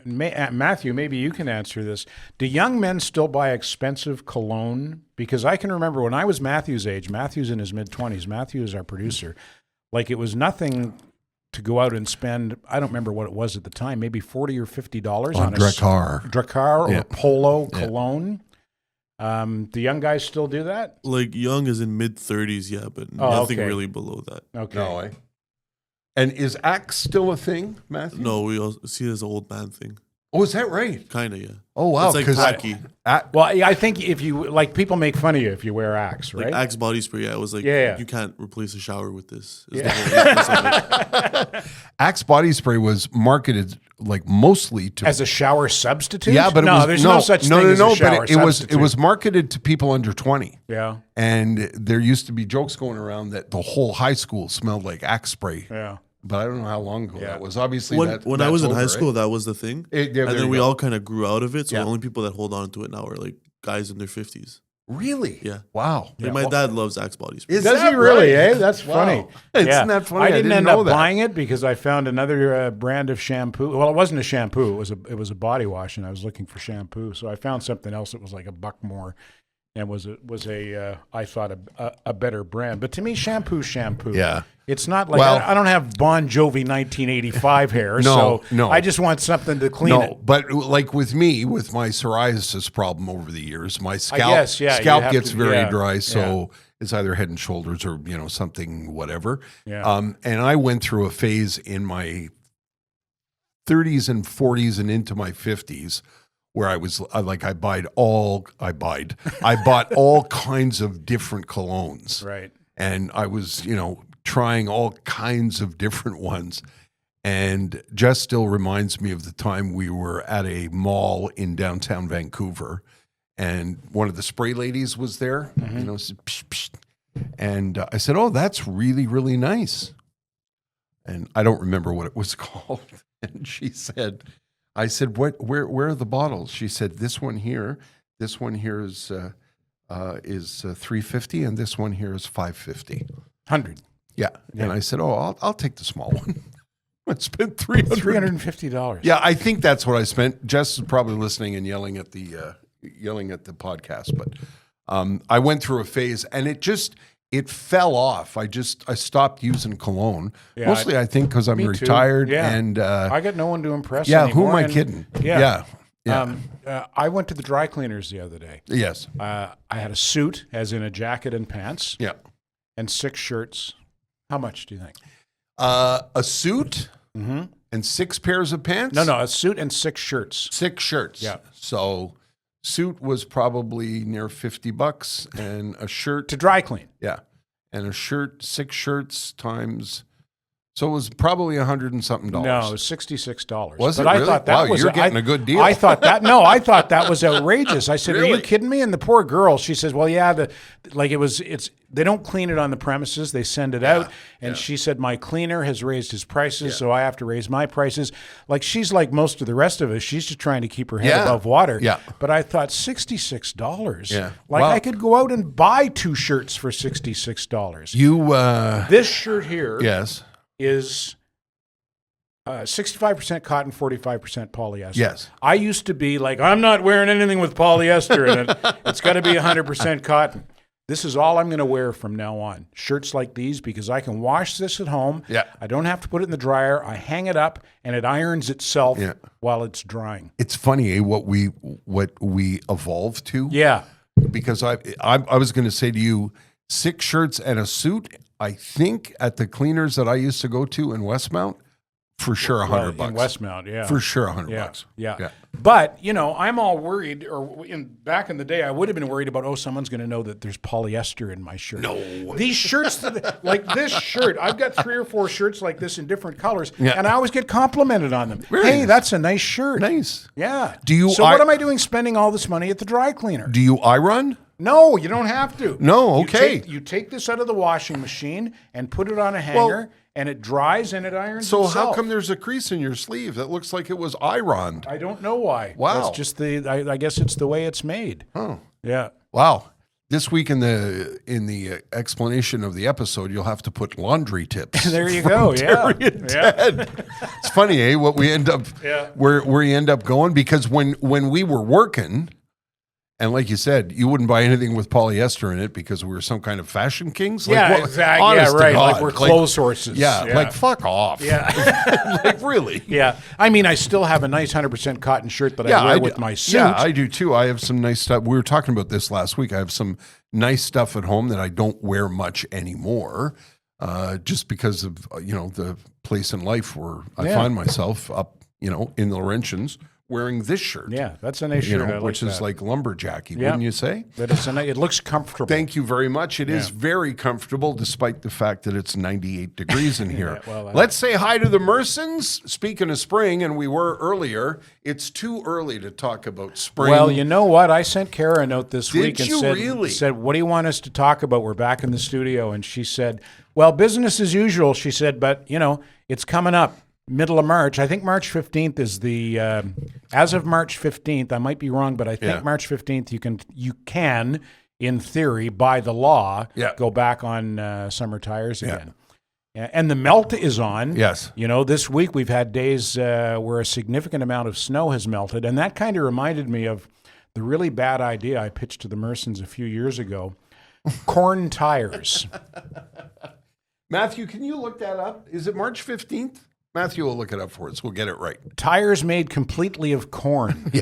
Matthew, maybe you can answer this. Do young men still buy expensive cologne? Because I can remember when I was Matthew's age, Matthew's in his mid-20s, Matthew is our producer, like it was nothing to go out and spend, I don't remember what it was at the time, maybe $40 or $50 on Drakkar or Polo cologne. Do young guys still do that? Like young is in mid-30s, yeah, but nothing really below that. Okay. No, And is Axe still a thing, Matthew? No, we all see it as an old man thing. Oh, is that right? Kind of, yeah. Oh, wow. It's like tacky. I think if you, like, people make fun of you if you wear Axe, right? Like Axe body spray, yeah. It was like, you can't replace a shower with this. Axe body spray was marketed like mostly to as a shower substitute. Yeah, but there's no such thing as a shower substitute. It was marketed to people under 20. Yeah, and there used to be jokes going around that the whole high school smelled like Axe spray. Yeah, but I don't know how long ago that was. Obviously, when I was in high school, that was the thing, and then we all kind of grew out of it. So the only people that hold on to it now are like guys in their 50s. Really? Yeah. Wow. Like my dad loves Axe body spray. Does he really? Eh? That's funny. Isn't that funny? I didn't end up buying it because I found another brand of shampoo. Well, it wasn't a shampoo. It was a body wash, and I was looking for shampoo. So I found something else that was like $1 more, and was I thought a better brand. But to me, shampoo. Yeah. It's not like I don't have Bon Jovi 1985 hair. No. I just want something to clean it. But like with me, with my psoriasis problem over the years, my scalp gets very dry. So it's either Head and Shoulders or something whatever. Yeah. And I went through a phase in my 30s and 40s and into my 50s where I was like I bought all kinds of different colognes. Right. And I was trying all kinds of different ones, and just still reminds me of the time we were at a mall in downtown Vancouver, and one of the spray ladies was there, said, psh, psh. And I said, "Oh, that's really, really nice." And I don't remember what it was called. And she said, "I said, where are the bottles?" She said, "This one here is $3.50, and this one here is $5.50." 100. Yeah. And I said, "Oh, I'll take the small one." I spent $350. Yeah, I think that's what I spent. Jess is probably listening and yelling at the podcast, but I went through a phase, and it fell off. I stopped using cologne. Yeah, mostly I think because I'm retired and I got no one to impress. Yeah, anymore. Who am I kidding? Yeah. Yeah. I went to the dry cleaners the other day. Yes. I had a suit, as in a jacket and pants. Yeah. And 6 shirts. How much do you think? A suit and 6 pairs of pants? No, a suit and 6 shirts. 6 shirts. Yeah. So suit was probably near $50 and a shirt. To dry clean. Yeah. And a shirt, 6 shirts times. So it was probably $100 and something. No, it was $66. Was but it I really? thought that Wow, was you're getting a good deal. I thought that was outrageous. I said, "Are you Really? kidding me?" And the poor girl, she says, "Well, yeah, it's they don't clean it on the premises; they send it out." And she said, "My cleaner has raised his prices, so I have to raise my prices." Like she's like most of the rest of us; she's just trying to keep her head above water. Yeah. But I thought $66. Yeah. Like Well- I could go out and buy 2 shirts for $66. You, This shirt here yes. is 65% cotton, 45% polyester. Yes. I used to be like, I'm not wearing anything with polyester in it. It's got to be 100% cotton. This is all I'm going to wear from now on. Shirts like these because I can wash this at home. Yeah. I don't have to put it in the dryer. I hang it up and it irons itself while it's drying. It's funny, what we evolved to. Yeah. Because I was going to say to you, 6 shirts and a suit. I think at the cleaners that I used to go to in Westmount, for sure $100. In Westmount, yeah. For sure $100. Yeah. But, I'm all worried, or back in the day, I would have been worried about, someone's going to know that there's polyester in my shirt. No. These shirts, like this shirt, I've got 3 or 4 shirts like this in different colors, Yeah. and I always get complimented on them. Very Hey, nice. that's a nice shirt. Nice. Yeah. So what am I doing spending all this money at the dry cleaner? Do you iron? No, you don't have to. No, okay. You take this out of the washing machine and put it on a hanger, and it dries and it irons So itself. how come there's a crease in your sleeve? That looks like it was ironed. I don't know why. Wow. That's just I guess it's the way it's made. Oh. Yeah. Wow. This week in the explanation of the episode, you'll have to put laundry tips. There you go. Yeah. Ted. It's funny, what we end up where you end up going, because when we were working, and like you said, you wouldn't buy anything with polyester in it because we were some kind of fashion kings. Exactly. Yeah, right. Like we're clothes horses. Yeah, like fuck off. Yeah. Like really. Yeah. I mean, I still have a nice 100% cotton shirt that I wear with my suit. Yeah, I do too. I have some nice stuff. We were talking about this last week. I have some nice stuff at home that I don't wear much anymore, just because of the place in life where I find myself up, in the Laurentians, wearing this shirt. Yeah, that's a nice shirt. Which is like lumberjacky, wouldn't you say? But it looks comfortable. Thank you very much. It is very comfortable, despite the fact that it's 98 degrees in here. Let's say hi to the Mersons. Speaking of spring, and we were earlier, it's too early to talk about spring. Well, you know what? I sent Kara a note this week and really? said, what do you want us to talk about? We're back in the studio. And she said, well, business as usual, she said, but, it's coming up. Middle of March. I think March 15th is the, as of March 15th, I might be wrong, but I think March 15th you can, in theory, by the law, go back on summer tires again. And the melt is on. Yes. This week we've had days where a significant amount of snow has melted, and that kind of reminded me of the really bad idea I pitched to the Mersons a few years ago, corn tires. Matthew, can you look that up? Is it March 15th? Matthew will look it up for us. We'll get it right. Tires made completely of corn.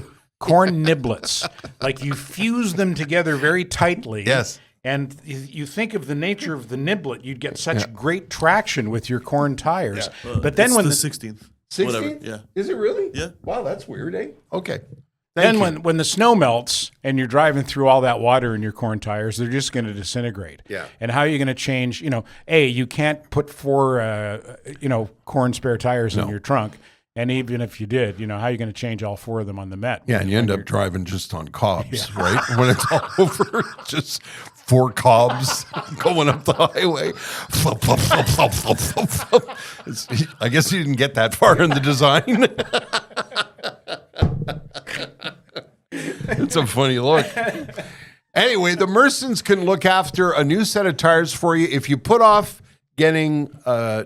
Corn niblets. Like you fuse them together very tightly. Yes. And you think of the nature of the niblet, you'd get such great traction with your corn tires. Yeah. But then when the 16th. 16th? Whatever. Yeah. Is it really? Yeah. Wow, that's weird, eh? Okay. Then when the snow melts and you're driving through all that water in your corn tires, they're just going to disintegrate. Yeah. And how are you going to change? You can't put 4 corn spare tires in your trunk. And even if you did, how are you going to change all 4 of them on the Met? Yeah, and you end up driving just on cobs, right? When it's all over, just 4 cobs going up the highway. I guess you didn't get that far in the design. It's a funny look. Anyway, the Mersons can look after a new set of tires for you. If you put off getting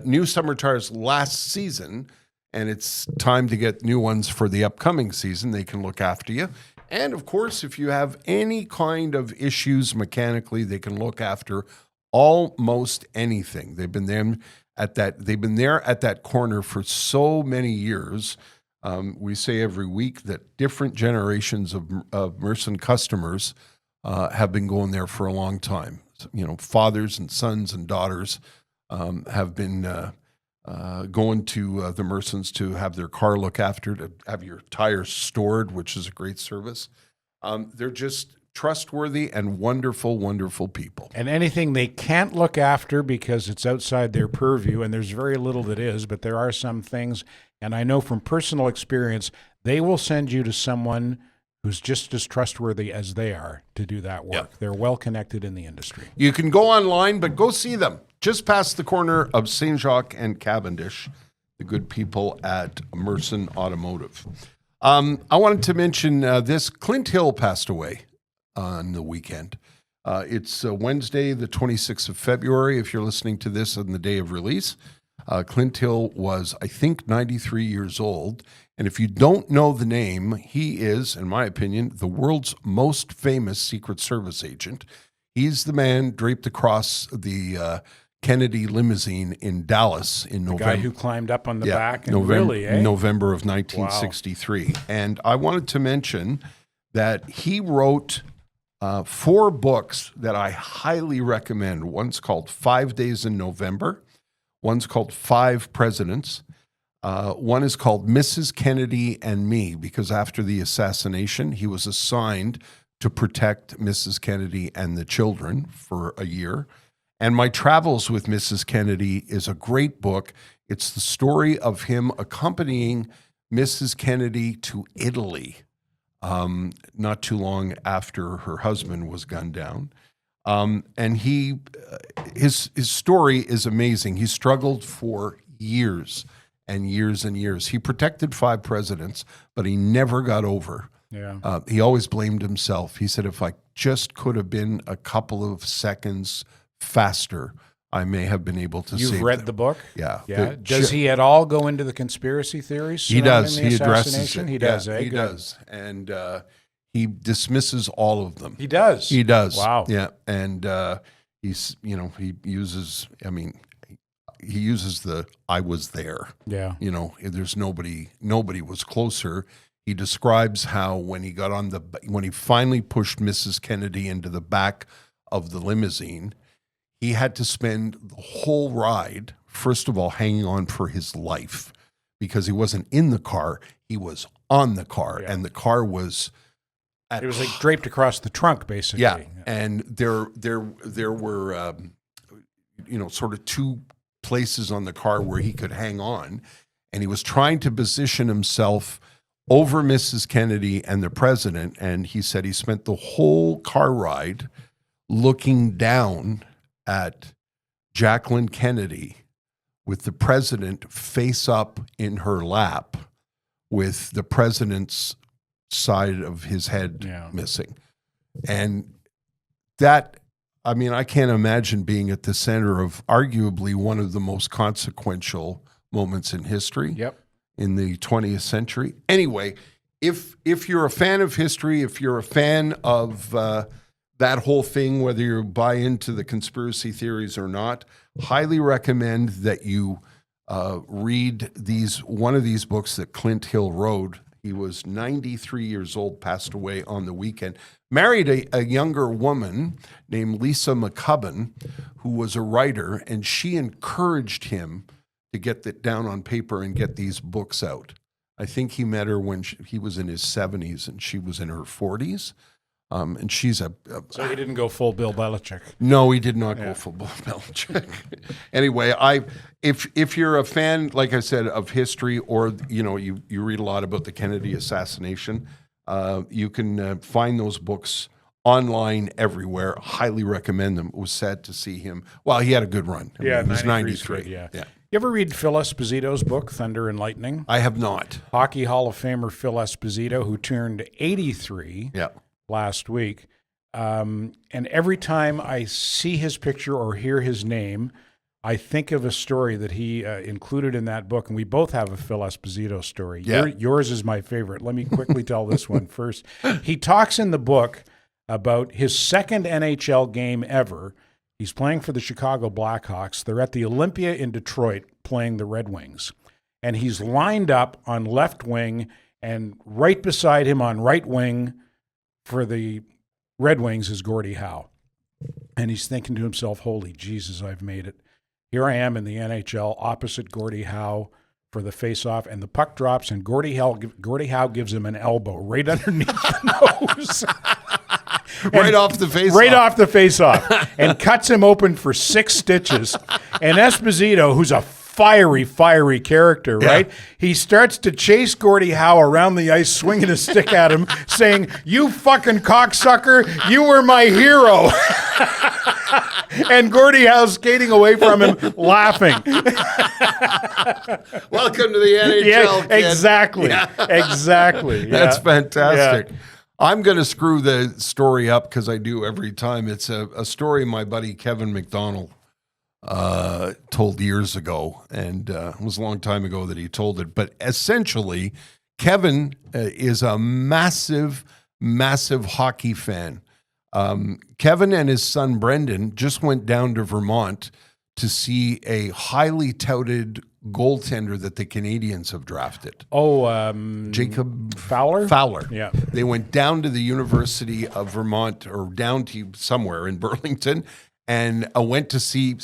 new summer tires last season, and it's time to get new ones for the upcoming season, they can look after you. And of course, if you have any kind of issues mechanically, they can look after almost anything. They've been there at that corner for so many years. We say every week that different generations of Merson customers have been going there for a long time. Fathers and sons and daughters have been going to the Mersons to have their car looked after, to have your tires stored, which is a great service. They're just trustworthy and wonderful, wonderful people. And anything they can't look after because it's outside their purview, and there's very little that is, but there are some things, and I know from personal experience, they will send you to someone who's just as trustworthy as they are to do that work. Yep. They're well connected in the industry. You can go online, but go see them. Just past the corner of St. Jacques and Cavendish, the good people at Merson Automotive. I wanted to mention this. Clint Hill passed away on the weekend. It's Wednesday, the 26th of February, if you're listening to this on the day of release. Clint Hill was, I think, 93 years old. And if you don't know the name, he is, in my opinion, the world's most famous Secret Service agent. He's the man draped across the Kennedy limousine in Dallas in November. The guy who climbed up on the back. And November of 1963. Wow. And I wanted to mention that he wrote 4 books that I highly recommend. One's called 5 Days in November. One's called 5 Presidents. One is called Mrs. Kennedy and Me, because after the assassination, he was assigned to protect Mrs. Kennedy and the children for a year. And My Travels with Mrs. Kennedy is a great book. It's the story of him accompanying Mrs. Kennedy to Italy not too long after her husband was gunned down. And his story is amazing. He struggled for years and years and years. He protected 5 presidents, but he never got over. Yeah. He always blamed himself. He said, if I just could have been a couple of seconds faster, I may have been able to save them. You've read the book? Yeah. Yeah. Does he at all go into the conspiracy theories? He does. The he addresses assassination? it. He does, He does. And he dismisses all of them. He does? He does. Wow. Yeah. And he's, he uses, he uses the I was there. Yeah. There's nobody was closer. He describes how when he finally pushed Mrs. Kennedy into the back of the limousine, he had to spend the whole ride, first of all, hanging on for his life, because he wasn't in the car, he was on the car, and the car was it was like draped across the trunk, basically. Yeah, and there were sort of 2 places on the car where he could hang on, and he was trying to position himself over Mrs. Kennedy and the president, and he said he spent the whole car ride looking down at Jacqueline Kennedy with the president face up in her lap with the president's side of his head missing. And that, I can't imagine being at the center of arguably one of the most consequential moments in history in the 20th century. Anyway, if you're a fan of history, if you're a fan of that whole thing, whether you buy into the conspiracy theories or not, highly recommend that you read one of these books that Clint Hill wrote. He was 93 years old, passed away on the weekend. Married a younger woman named Lisa McCubbin, who was a writer, and she encouraged him to get that down on paper and get these books out. I think he met her when he was in his 70s and she was in her 40s. And she's so he didn't go full Bill Belichick. No, he did not go full Bill Belichick. Anyway, if you're a fan, like I said, of history, or you read a lot about the Kennedy assassination, you can find those books online everywhere. Highly recommend them. It was sad to see him. Well, he had a good run. He was 93. Yeah. You ever read Phil Esposito's book, Thunder and Lightning? I have not. Hockey Hall of Famer Phil Esposito, who turned 83. Yeah. Last week. And every time I see his picture or hear his name, I think of a story that he included in that book. And we both have a Phil Esposito story. Yeah. Yours is my favorite. Let me quickly tell this one first. He talks in the book about his second NHL game ever. He's playing for the Chicago Blackhawks. They're at the Olympia in Detroit playing the Red Wings. And he's lined up on left wing, and right beside him on right wing for the Red Wings is Gordie Howe. And he's thinking to himself, holy Jesus, I've made it. Here I am in the NHL opposite Gordie Howe for the face-off, and the puck drops, and Gordie Howe gives him an elbow right underneath the nose. Right off the face-off. Right off the face-off. And cuts him open for 6 stitches. And Esposito, who's a fiery character, right? He starts to chase Gordie Howe around the ice, swinging a stick at him, saying, "You fucking cocksucker, you were my hero." And Gordie Howe skating away from him, laughing. Welcome to the NHL, Yeah, kid. exactly. Yeah. Exactly. Yeah. That's fantastic. Yeah. I'm going to screw the story up because I do every time. It's a story my buddy Kevin McDonald told years ago, and it was a long time ago that he told it. But essentially, Kevin is a massive hockey fan. Kevin and his son Brendan just went down to Vermont to see a highly touted goaltender that the Canadians have drafted. Jacob Fowler? Fowler. Yeah. They went down to the University of Vermont, or down to somewhere in Burlington, and went to see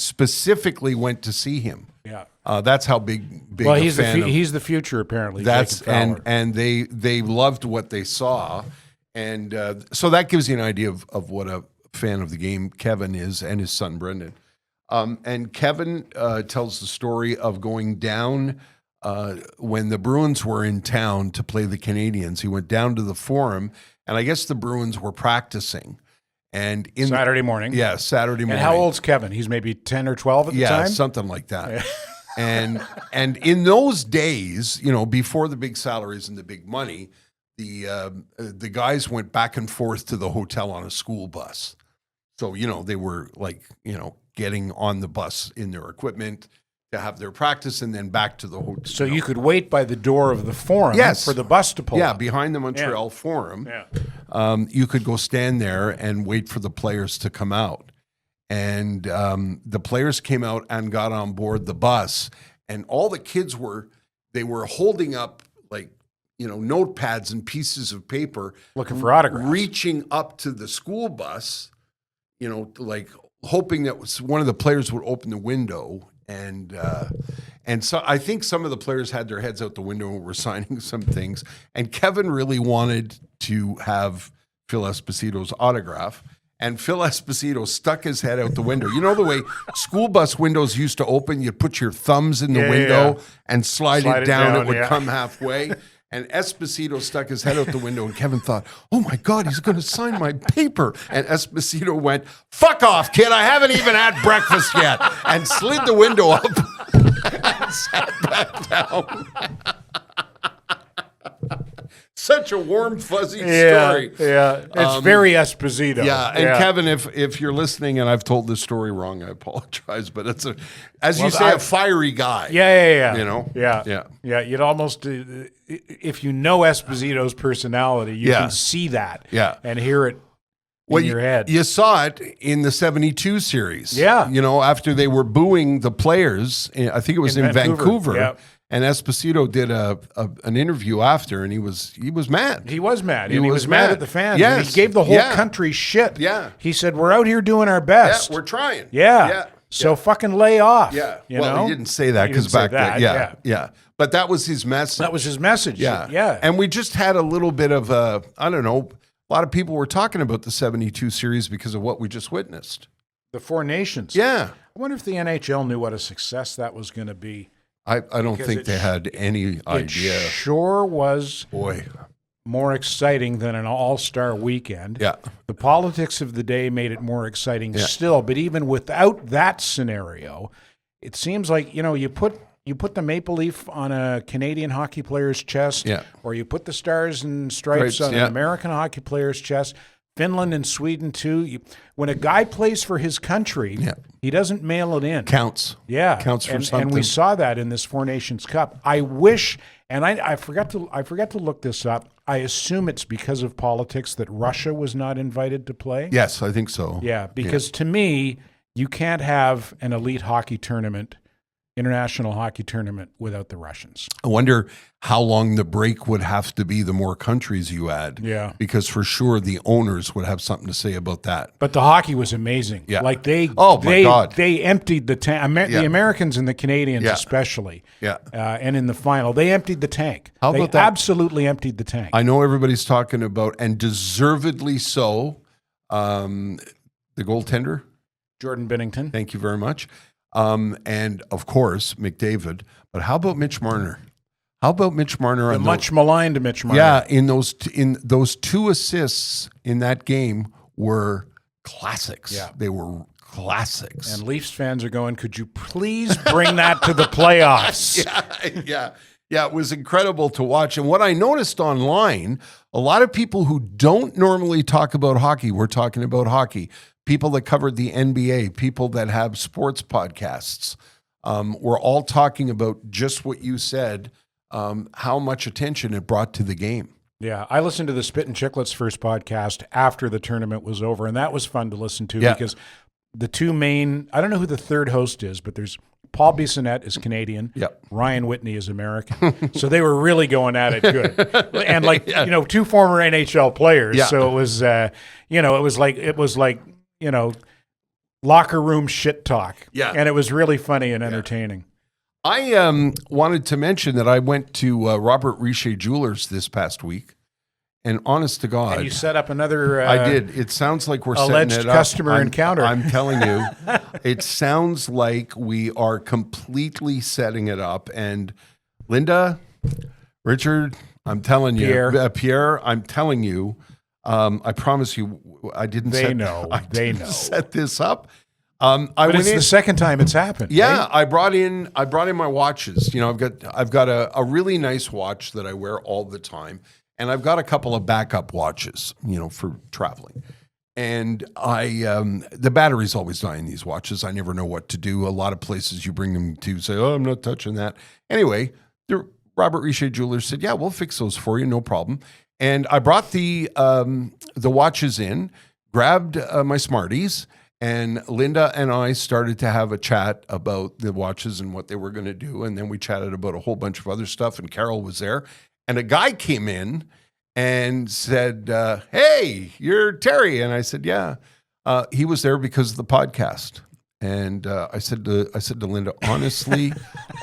him. Yeah. That's how big Well, a he's fan of, he's the future, apparently. that's Jacob Fowler. and they loved what they saw, and so that gives you an idea of what a fan of the game Kevin is, and his son Brendan. And Kevin tells the story of going down when the Bruins were in town to play the Canadians. He went down to the Forum, and I guess the Bruins were practicing. And Saturday morning. Yeah, Saturday morning. And how old's Kevin? He's maybe 10 or 12 at the time? Yeah, something like that. And in those days, before the big salaries and the big money, the guys went back and forth to the hotel on a school bus. So, they were getting on the bus in their equipment to have their practice and then back to the hotel. So you could wait by the door of the Forum for the bus to pull up. Behind the Montreal Forum. Yeah. You could go stand there and wait for the players to come out. And the players came out and got on board the bus, and all the kids were holding up notepads and pieces of paper, looking for autographs, reaching up to the school bus, hoping that one of the players would open the window. And so I think some of the players had their heads out the window and were signing some things. And Kevin really wanted to have Phil Esposito's autograph. And Phil Esposito stuck his head out the window. You know the way school bus windows used to open? You'd put your thumbs in the window and slide it down. It would come halfway. And Esposito stuck his head out the window, and Kevin thought, "Oh my God, he's going to sign my paper." And Esposito went, "Fuck off, kid! I haven't even had breakfast yet," and slid the window up and sat back down. Such a warm, fuzzy story. Yeah, it's very Esposito. Yeah, and Kevin, if you're listening and I've told this story wrong, I apologize. But it's a fiery guy. Yeah. You'd almost, if you know Esposito's personality, you can see that. Yeah. And hear it in your head. You saw it in the 72 series. Yeah. After they were booing the players, I think it was in Vancouver. Yeah. And Esposito did an interview after, and he was mad. He was mad. He was mad at the fans. Yes. And he gave the whole country shit. Yeah. He said, "We're out here doing our best. Yeah, we're trying. Yeah. So fucking lay off." Yeah. You well, know? he didn't say that because back then. Yeah. But that was his message. That was his message. Yeah. And we just had a little bit of I don't know, a lot of people were talking about the 72 series because of what we just witnessed. The Four Nations. Yeah. I wonder if the NHL knew what a success that was going to be. I don't think they had any idea. It sure was Boy. more exciting than an all-star weekend. Yeah. The politics of the day made it more exciting still, but even without that scenario, it seems like, you put the maple leaf on a Canadian hockey player's chest, or you put the stars and stripes on an American hockey player's chest. Finland and Sweden too. When a guy plays for his country, he doesn't mail it in. Counts. Yeah, counts for something. And we saw that in this Four Nations Cup. I wish, and I forgot to look this up. I assume it's because of politics that Russia was not invited to play. Yes, I think so. Yeah, because to me, you can't have an elite hockey tournament international hockey tournament without the Russians. I wonder how long the break would have to be the more countries you add. Yeah. Because for sure the owners would have something to say about that. But the hockey was amazing. Yeah. Like they emptied the tank. The Americans and the Canadians especially. Yeah. And in the final, they emptied the tank. How about they that? absolutely emptied the tank. I know everybody's talking about, and deservedly so, the goaltender. Jordan Binnington. Thank you very much. And of course, McDavid. But how about Mitch Marner? How about Mitch Marner? The much maligned Mitch Marner. Yeah, in those 2 assists in that game were classics. Yeah. They were classics. And Leafs fans are going, could you please bring that to the playoffs? Yeah, it was incredible to watch. And what I noticed online, a lot of people who don't normally talk about hockey were talking about hockey. People that covered the NBA, people that have sports podcasts, were all talking about just what you said, how much attention it brought to the game. Yeah, I listened to the Spit and Chicklets first podcast after the tournament was over, and that was fun to listen to because the two main, I don't know who the third host is, but there's Paul Bissonnette is Canadian. Yep. Ryan Whitney is American. So they were really going at it good. And two former NHL players. Yeah. So it was, it was like, locker room shit talk. Yeah. And it was really funny and entertaining. I wanted to mention that I went to Robert Richer Jewelers this past week, and honest to God, and you set up another. I did. It sounds like we're alleged setting it up. customer encounter. I'm telling you, it sounds like we are completely setting it up. And Linda, Richard, I'm telling you, Pierre, I'm telling you. I promise you, I didn't. They know. Set this up. But it's the second time it's happened. Yeah, right? I brought in my watches. I've got a really nice watch that I wear all the time, and I've got a couple of backup watches, for traveling. And the battery's always dying in these watches. I never know what to do. A lot of places you bring them to say, "Oh, I'm not touching that." Anyway, Robert Richer Jewelers said, "Yeah, we'll fix those for you, no problem." And I brought the watches in, grabbed my Smarties. And Linda and I started to have a chat about the watches and what they were going to do. And then we chatted about a whole bunch of other stuff. And Carol was there. And a guy came in and said, "Hey, you're Terry." And I said, "Yeah." He was there because of the podcast. And I said to Linda, honestly,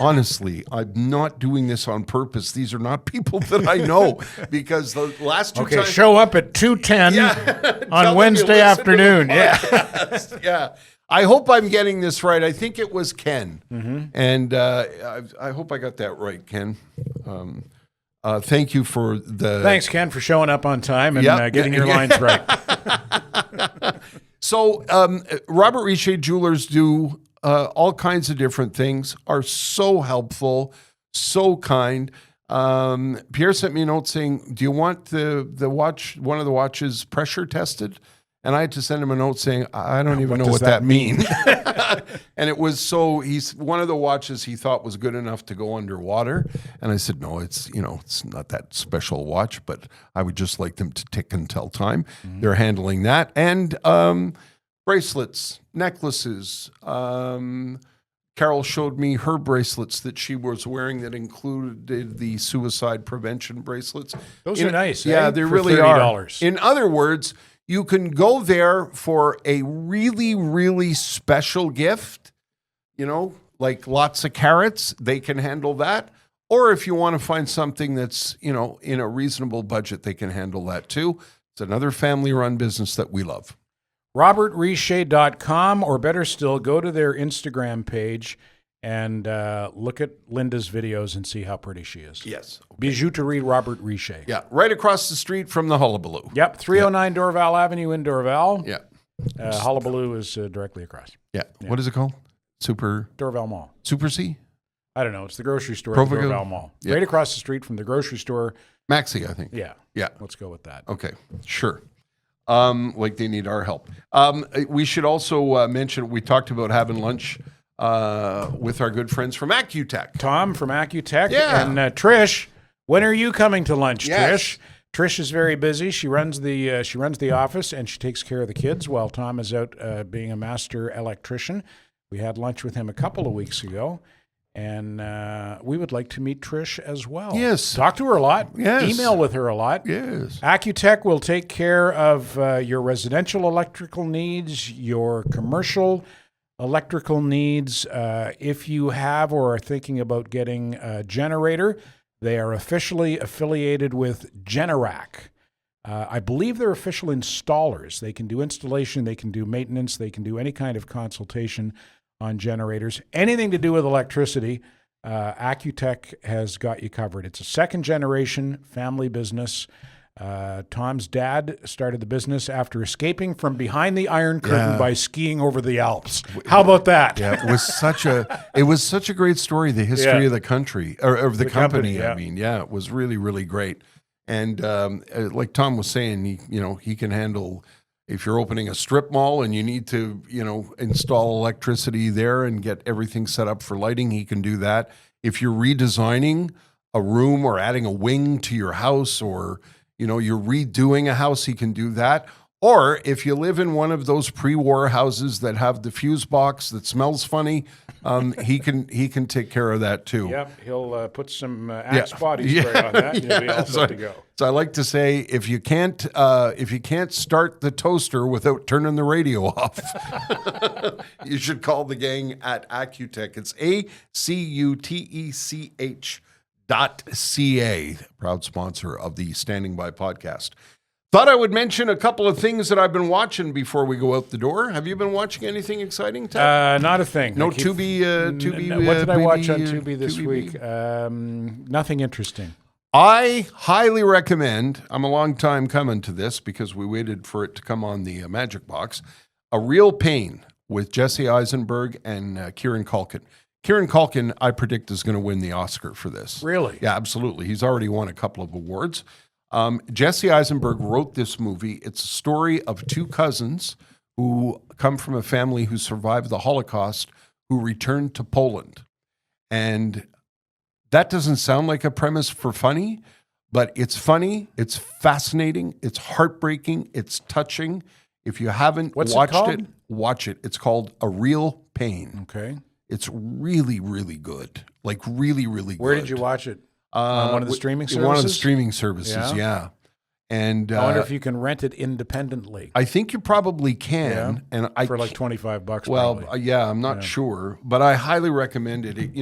I'm not doing this on purpose. These are not people that I know, because the last two times. Show up at 2:10 on Wednesday afternoon. Yeah. I hope I'm getting this right. I think it was Ken. Mm-hmm. And I hope I got that right, Ken. Thank you for the... Thanks, Ken, for showing up on time and getting your lines right. So Robert Richer Jewelers do all kinds of different things, are so helpful, so kind. Pierre sent me a note saying, "Do you want the watch, one of the watches, pressure tested?" And I had to send him a note saying, "I don't even know what that means." And it was he's one of the watches he thought was good enough to go underwater. And I said, "No, it's not that special watch, but I would just like them to tick and tell time." Mm-hmm. They're handling that. And bracelets, necklaces. Carol showed me her bracelets that she was wearing that included the suicide prevention bracelets. Those are nice. Yeah, they really are. In other words, you can go there for a really, really special gift, like lots of carrots. They can handle that. Or if you want to find something that's, in a reasonable budget, they can handle that too. It's another family-run business that we love. RobertRicher.com, or better still, go to their Instagram page and look at Linda's videos and see how pretty she is. Yes. Okay. Bijouterie Robert Richer. Yeah, right across the street from the Hullabaloo. Yep, 309 Dorval Avenue in Dorval. Yeah. Hullabaloo is directly across. Yeah. What is it called? Dorval Mall. Super C? I don't know. It's the grocery store at the Dorval Mall. Yeah. Right across the street from the grocery store. Maxi, I think. Yeah. Yeah. Let's go with that. Okay, sure. Like they need our help. We should also mention, we talked about having lunch with our good friends from Acutech. Tom from Acutech. Yeah. And Trish, when are you coming to lunch, yes. Trish? Trish is very busy. She runs the office, and she takes care of the kids while Tom is out being a master electrician. We had lunch with him a couple of weeks ago, And we would like to meet Trish as well. Yes. Talk to her a lot. Yes. Email with her a lot. Yes. Acutech will take care of your residential electrical needs, your commercial electrical needs. If you have or are thinking about getting a generator, they are officially affiliated with Generac. I believe they're official installers. They can do installation, they can do maintenance, they can do any kind of consultation on generators. Anything to do with electricity, Acutech has got you covered. It's a second-generation family business. Tom's dad started the business after escaping from behind the Iron Curtain by skiing over the Alps. How about that? Yeah, it was such a great story. The history of the country or of the company. I mean, it was really, really great. And like Tom was saying, he can handle. If you're opening a strip mall and you need to, install electricity there and get everything set up for lighting, he can do that. If you're redesigning a room or adding a wing to your house, or you're redoing a house, he can do that. Or if you live in one of those pre-war houses that have the fuse box that smells funny, he can take care of that too. Yep, he'll put some Axe body spray on that, and you'll be all set to go. So I like to say, if you can't start the toaster without turning the radio off, you should call the gang at Acutech. It's ACUTECH.ca, proud sponsor of the Standing By podcast. Thought I would mention a couple of things that I've been watching before we go out the door. Have you been watching anything exciting, Ted? Not a thing. No Tubi. What did I watch on Tubi this week? Nothing interesting. I highly recommend, I'm a long time coming to this because we waited for it to come on the Magic Box, A Real Pain with Jesse Eisenberg and Kieran Culkin. Kieran Culkin, I predict, is going to win the Oscar for this. Really? Yeah, absolutely. He's already won a couple of awards. Jesse Eisenberg wrote this movie. It's a story of two cousins who come from a family who survived the Holocaust, who returned to Poland. And that doesn't sound like a premise for funny, but it's funny, it's fascinating, it's heartbreaking, it's touching. If you haven't watched it, watch it. It's called A Real Pain. Okay. It's really, really good. Like really, really good. Where did you watch it? On one of the streaming services? One of the streaming services, yeah. And I wonder if you can rent it independently. I think you probably can. Yeah? And for like $25. Well, probably. I'm not sure, but I highly recommend it.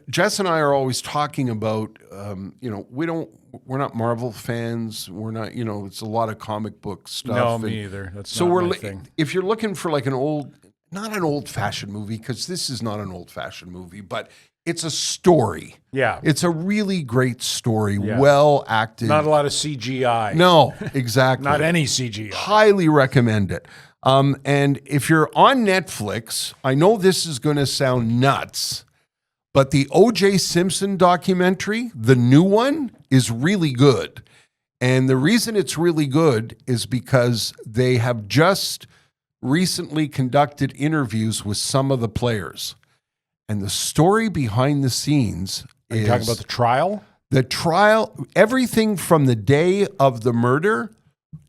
Jess and I are always talking about, we're not Marvel fans. We're not, it's a lot of comic book stuff. No, me either. That's not my thing. If you're looking for like not an old-fashioned movie, because this is not an old-fashioned movie, but it's a story. Yeah. It's a really great story, well acted. Not a lot of CGI. No, exactly. Not any CGI. Highly recommend it. And if you're on Netflix, I know this is going to sound nuts, but the O.J. Simpson documentary, the new one, is really good. And the reason it's really good is because they have just recently conducted interviews with some of the players. And the story behind the scenes is... Are you talking about the trial? The trial, everything from the day of the murder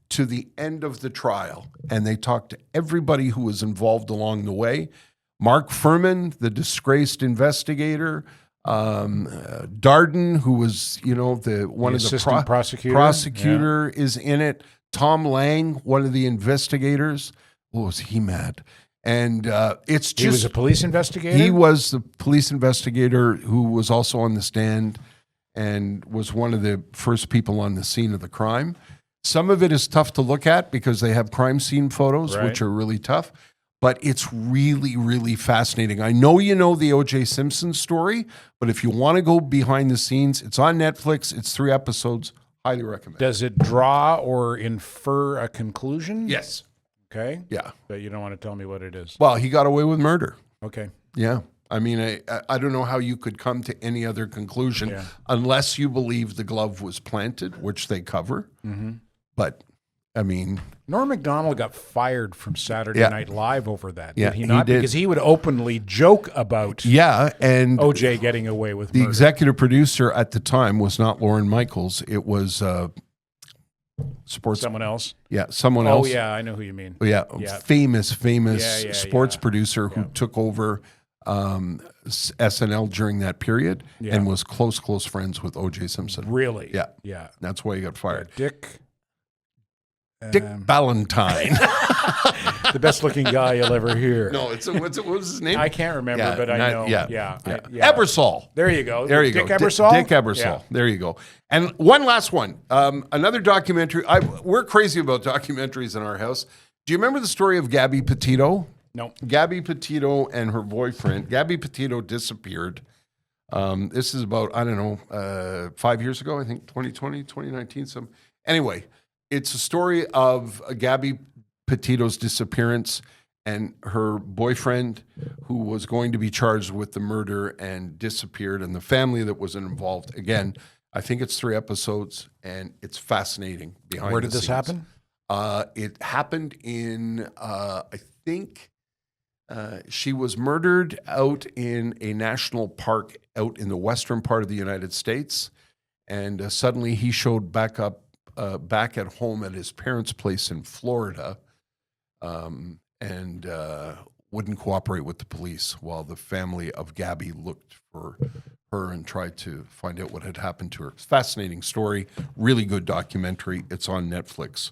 to the end of the trial. And they talked to everybody who was involved along the way. Mark Furman, the disgraced investigator, Darden, who was, one of the prosecutor is in it. Tom Lang, one of the investigators. Oh, was he mad? And it's just... He was a police investigator? He was the police investigator who was also on the stand and was one of the first people on the scene of the crime. Some of it is tough to look at because they have crime scene photos, which are really tough. But it's really, really fascinating. I know you know the O.J. Simpson story, but if you want to go behind the scenes, it's on Netflix. It's 3 episodes. Highly recommend. Does it draw or infer a conclusion? Yes. Okay. Yeah. But you don't want to tell me what it is. Well, he got away with murder. Okay. Yeah. I mean, I don't know how you could come to any other conclusion unless you believe the glove was planted, which they cover. Mm-hmm. But, I mean... Norm Macdonald got fired from Saturday Night Live over that. Did he not? He did. Because he would openly joke about and OJ getting away with the murder. Executive producer at the time was not Lorne Michaels. It was... Someone else? Yeah, someone else. Oh, yeah, I know who you mean. Yeah, famous sports producer who took over SNL during that period and was close friends with O.J. Simpson. Really? Yeah. Yeah. That's why he got fired. Dick Ballantyne. the best looking guy you'll ever hear. No, what was his name? I can't remember, but I know. Yeah. Ebersol. There you go. There you Dick go. Ebersol? Dick Ebersol. Yeah. There you go. And one last one. Another documentary. We're crazy about documentaries in our house. Do you remember the story of Gabby Petito? No. Gabby Petito and her boyfriend. Gabby Petito disappeared. This is about, 5 years ago, I think, 2020, 2019. Anyway, it's a story of Gabby Petito's disappearance and her boyfriend, who was going to be charged with the murder and disappeared, and the family that was involved. Again, I think it's 3 episodes, and it's fascinating. Where did this happen? It happened in, I think, she was murdered out in a national park out in the western part of the United States, and suddenly he showed back at home at his parents' place in Florida, and wouldn't cooperate with the police while the family of Gabby looked for her and tried to find out what had happened to her. Fascinating story, really good documentary. It's on Netflix.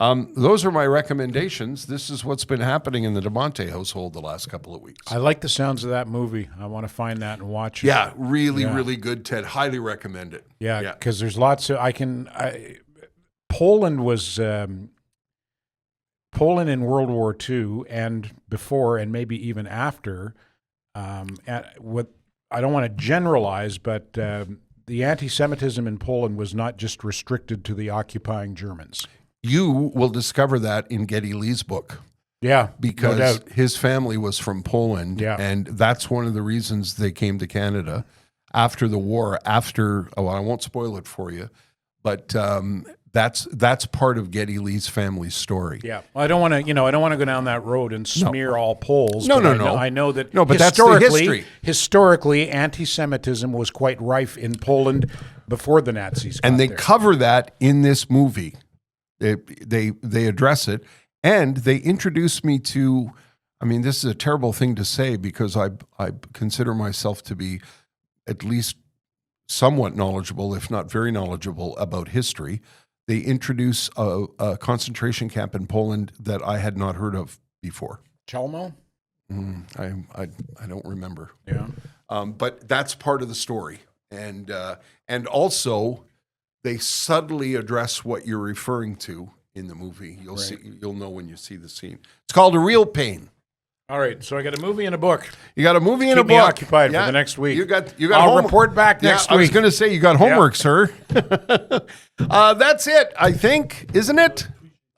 Those are my recommendations. This is what's been happening in the DeMonte household the last couple of weeks. I like the sounds of that movie. I want to find that and watch it. Yeah, really good, Ted. Highly recommend it. Yeah, because there's lots of Poland was Poland in World War II and before and maybe even after. What I don't want to generalize, but the anti-Semitism in Poland was not just restricted to the occupying Germans. You will discover that in Geddy Lee's book. Yeah, because no doubt. His family was from Poland, and that's one of the reasons they came to Canada after the war. I won't spoil it for you, but that's part of Geddy Lee's family story. Yeah, well, I don't want to go down that road and smear all Poles. No. I know that. No, but that's the history. Historically, anti-Semitism was quite rife in Poland before the Nazis got and they there. cover that in this movie. They address it, and they introduce me to. I mean, this is a terrible thing to say because I consider myself to be at least somewhat knowledgeable, if not very knowledgeable, about history. They introduce a concentration camp in Poland that I had not heard of before. Chelmo? I don't remember. Yeah, but that's part of the story, and also they subtly address what you're referring to in the movie. You'll know when you see the scene. It's called A Real Pain. All right, so I got a movie and a book. You got a movie and a book. Keep me occupied for the next week. You got. I'll report back next week. I was going to say you got homework, sir. That's it, I think, isn't it?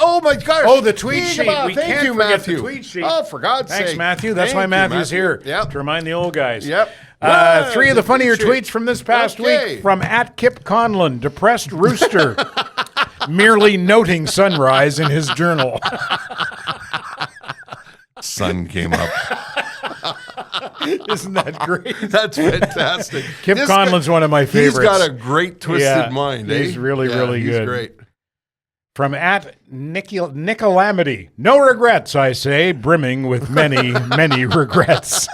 Oh my gosh! Oh, the tweet sheet. We Thank you, can't forget Matthew. the tweet sheet. Oh, for God's sake! Thanks, Matthew. That's why Matthew's here. Yep. To remind the old guys. Yep. 3 of the funnier tweets from this past week from @Kip Conlon, depressed rooster, merely noting sunrise in his journal. Sun came up. Isn't that great? That's fantastic. Kip Conlon's one of my favorites. He's got a great twisted mind. He's really good. He's great. From @Nicolamity. No regrets, I say, brimming with many, many regrets.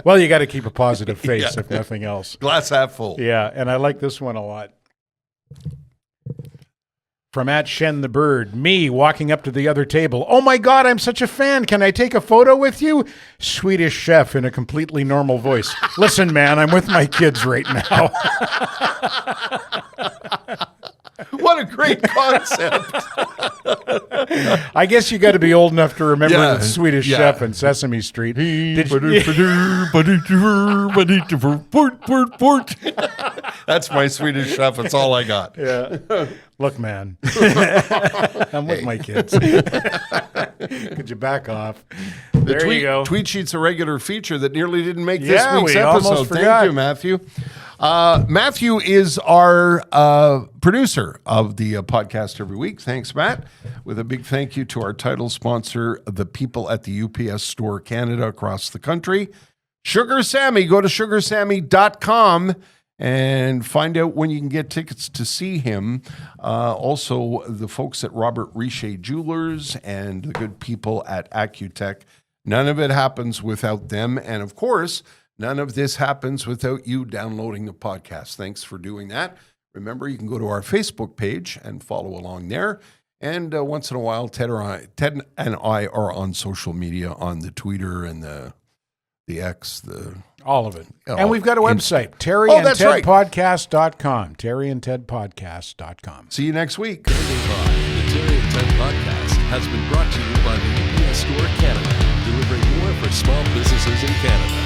Well, you got to keep a positive face, if nothing else. Glass half full. Yeah, and I like this one a lot. From @Shen the Bird, me walking up to the other table. Oh my God, I'm such a fan. Can I take a photo with you? Swedish chef in a completely normal voice. Listen, man, I'm with my kids right now. What a great concept. I guess you got to be old enough to remember the Swedish Chef and Sesame Street. That's my Swedish Chef. It's all I got. Yeah. Look, man, I'm with my kids. Could you back off? There you go. Tweet Sheet's a regular feature that nearly didn't make this week's we episode. almost Thank forgot. you, Matthew. Matthew is our producer of the podcast every week. Thanks, Matt. With a big thank you to our title sponsor, the people at the UPS Store Canada across the country. Sugar Sammy. Go to sugarsammy.com and find out when you can get tickets to see him. Also, the folks at Robert Richer Jewelers and the good people at Acutech None of it happens without them. And of course, none of this happens without you downloading the podcast. Thanks for doing that. Remember, you can go to our Facebook page and follow along there. And once in a while, Ted and I are on social media, on the Twitter and the X, all of it. And we've got a website, terryandtedpodcast.com. terryandtedpodcast.com. See you next week. The Terry and Ted Podcast has been brought to you by the UPS Store Canada, delivering more for small businesses in Canada.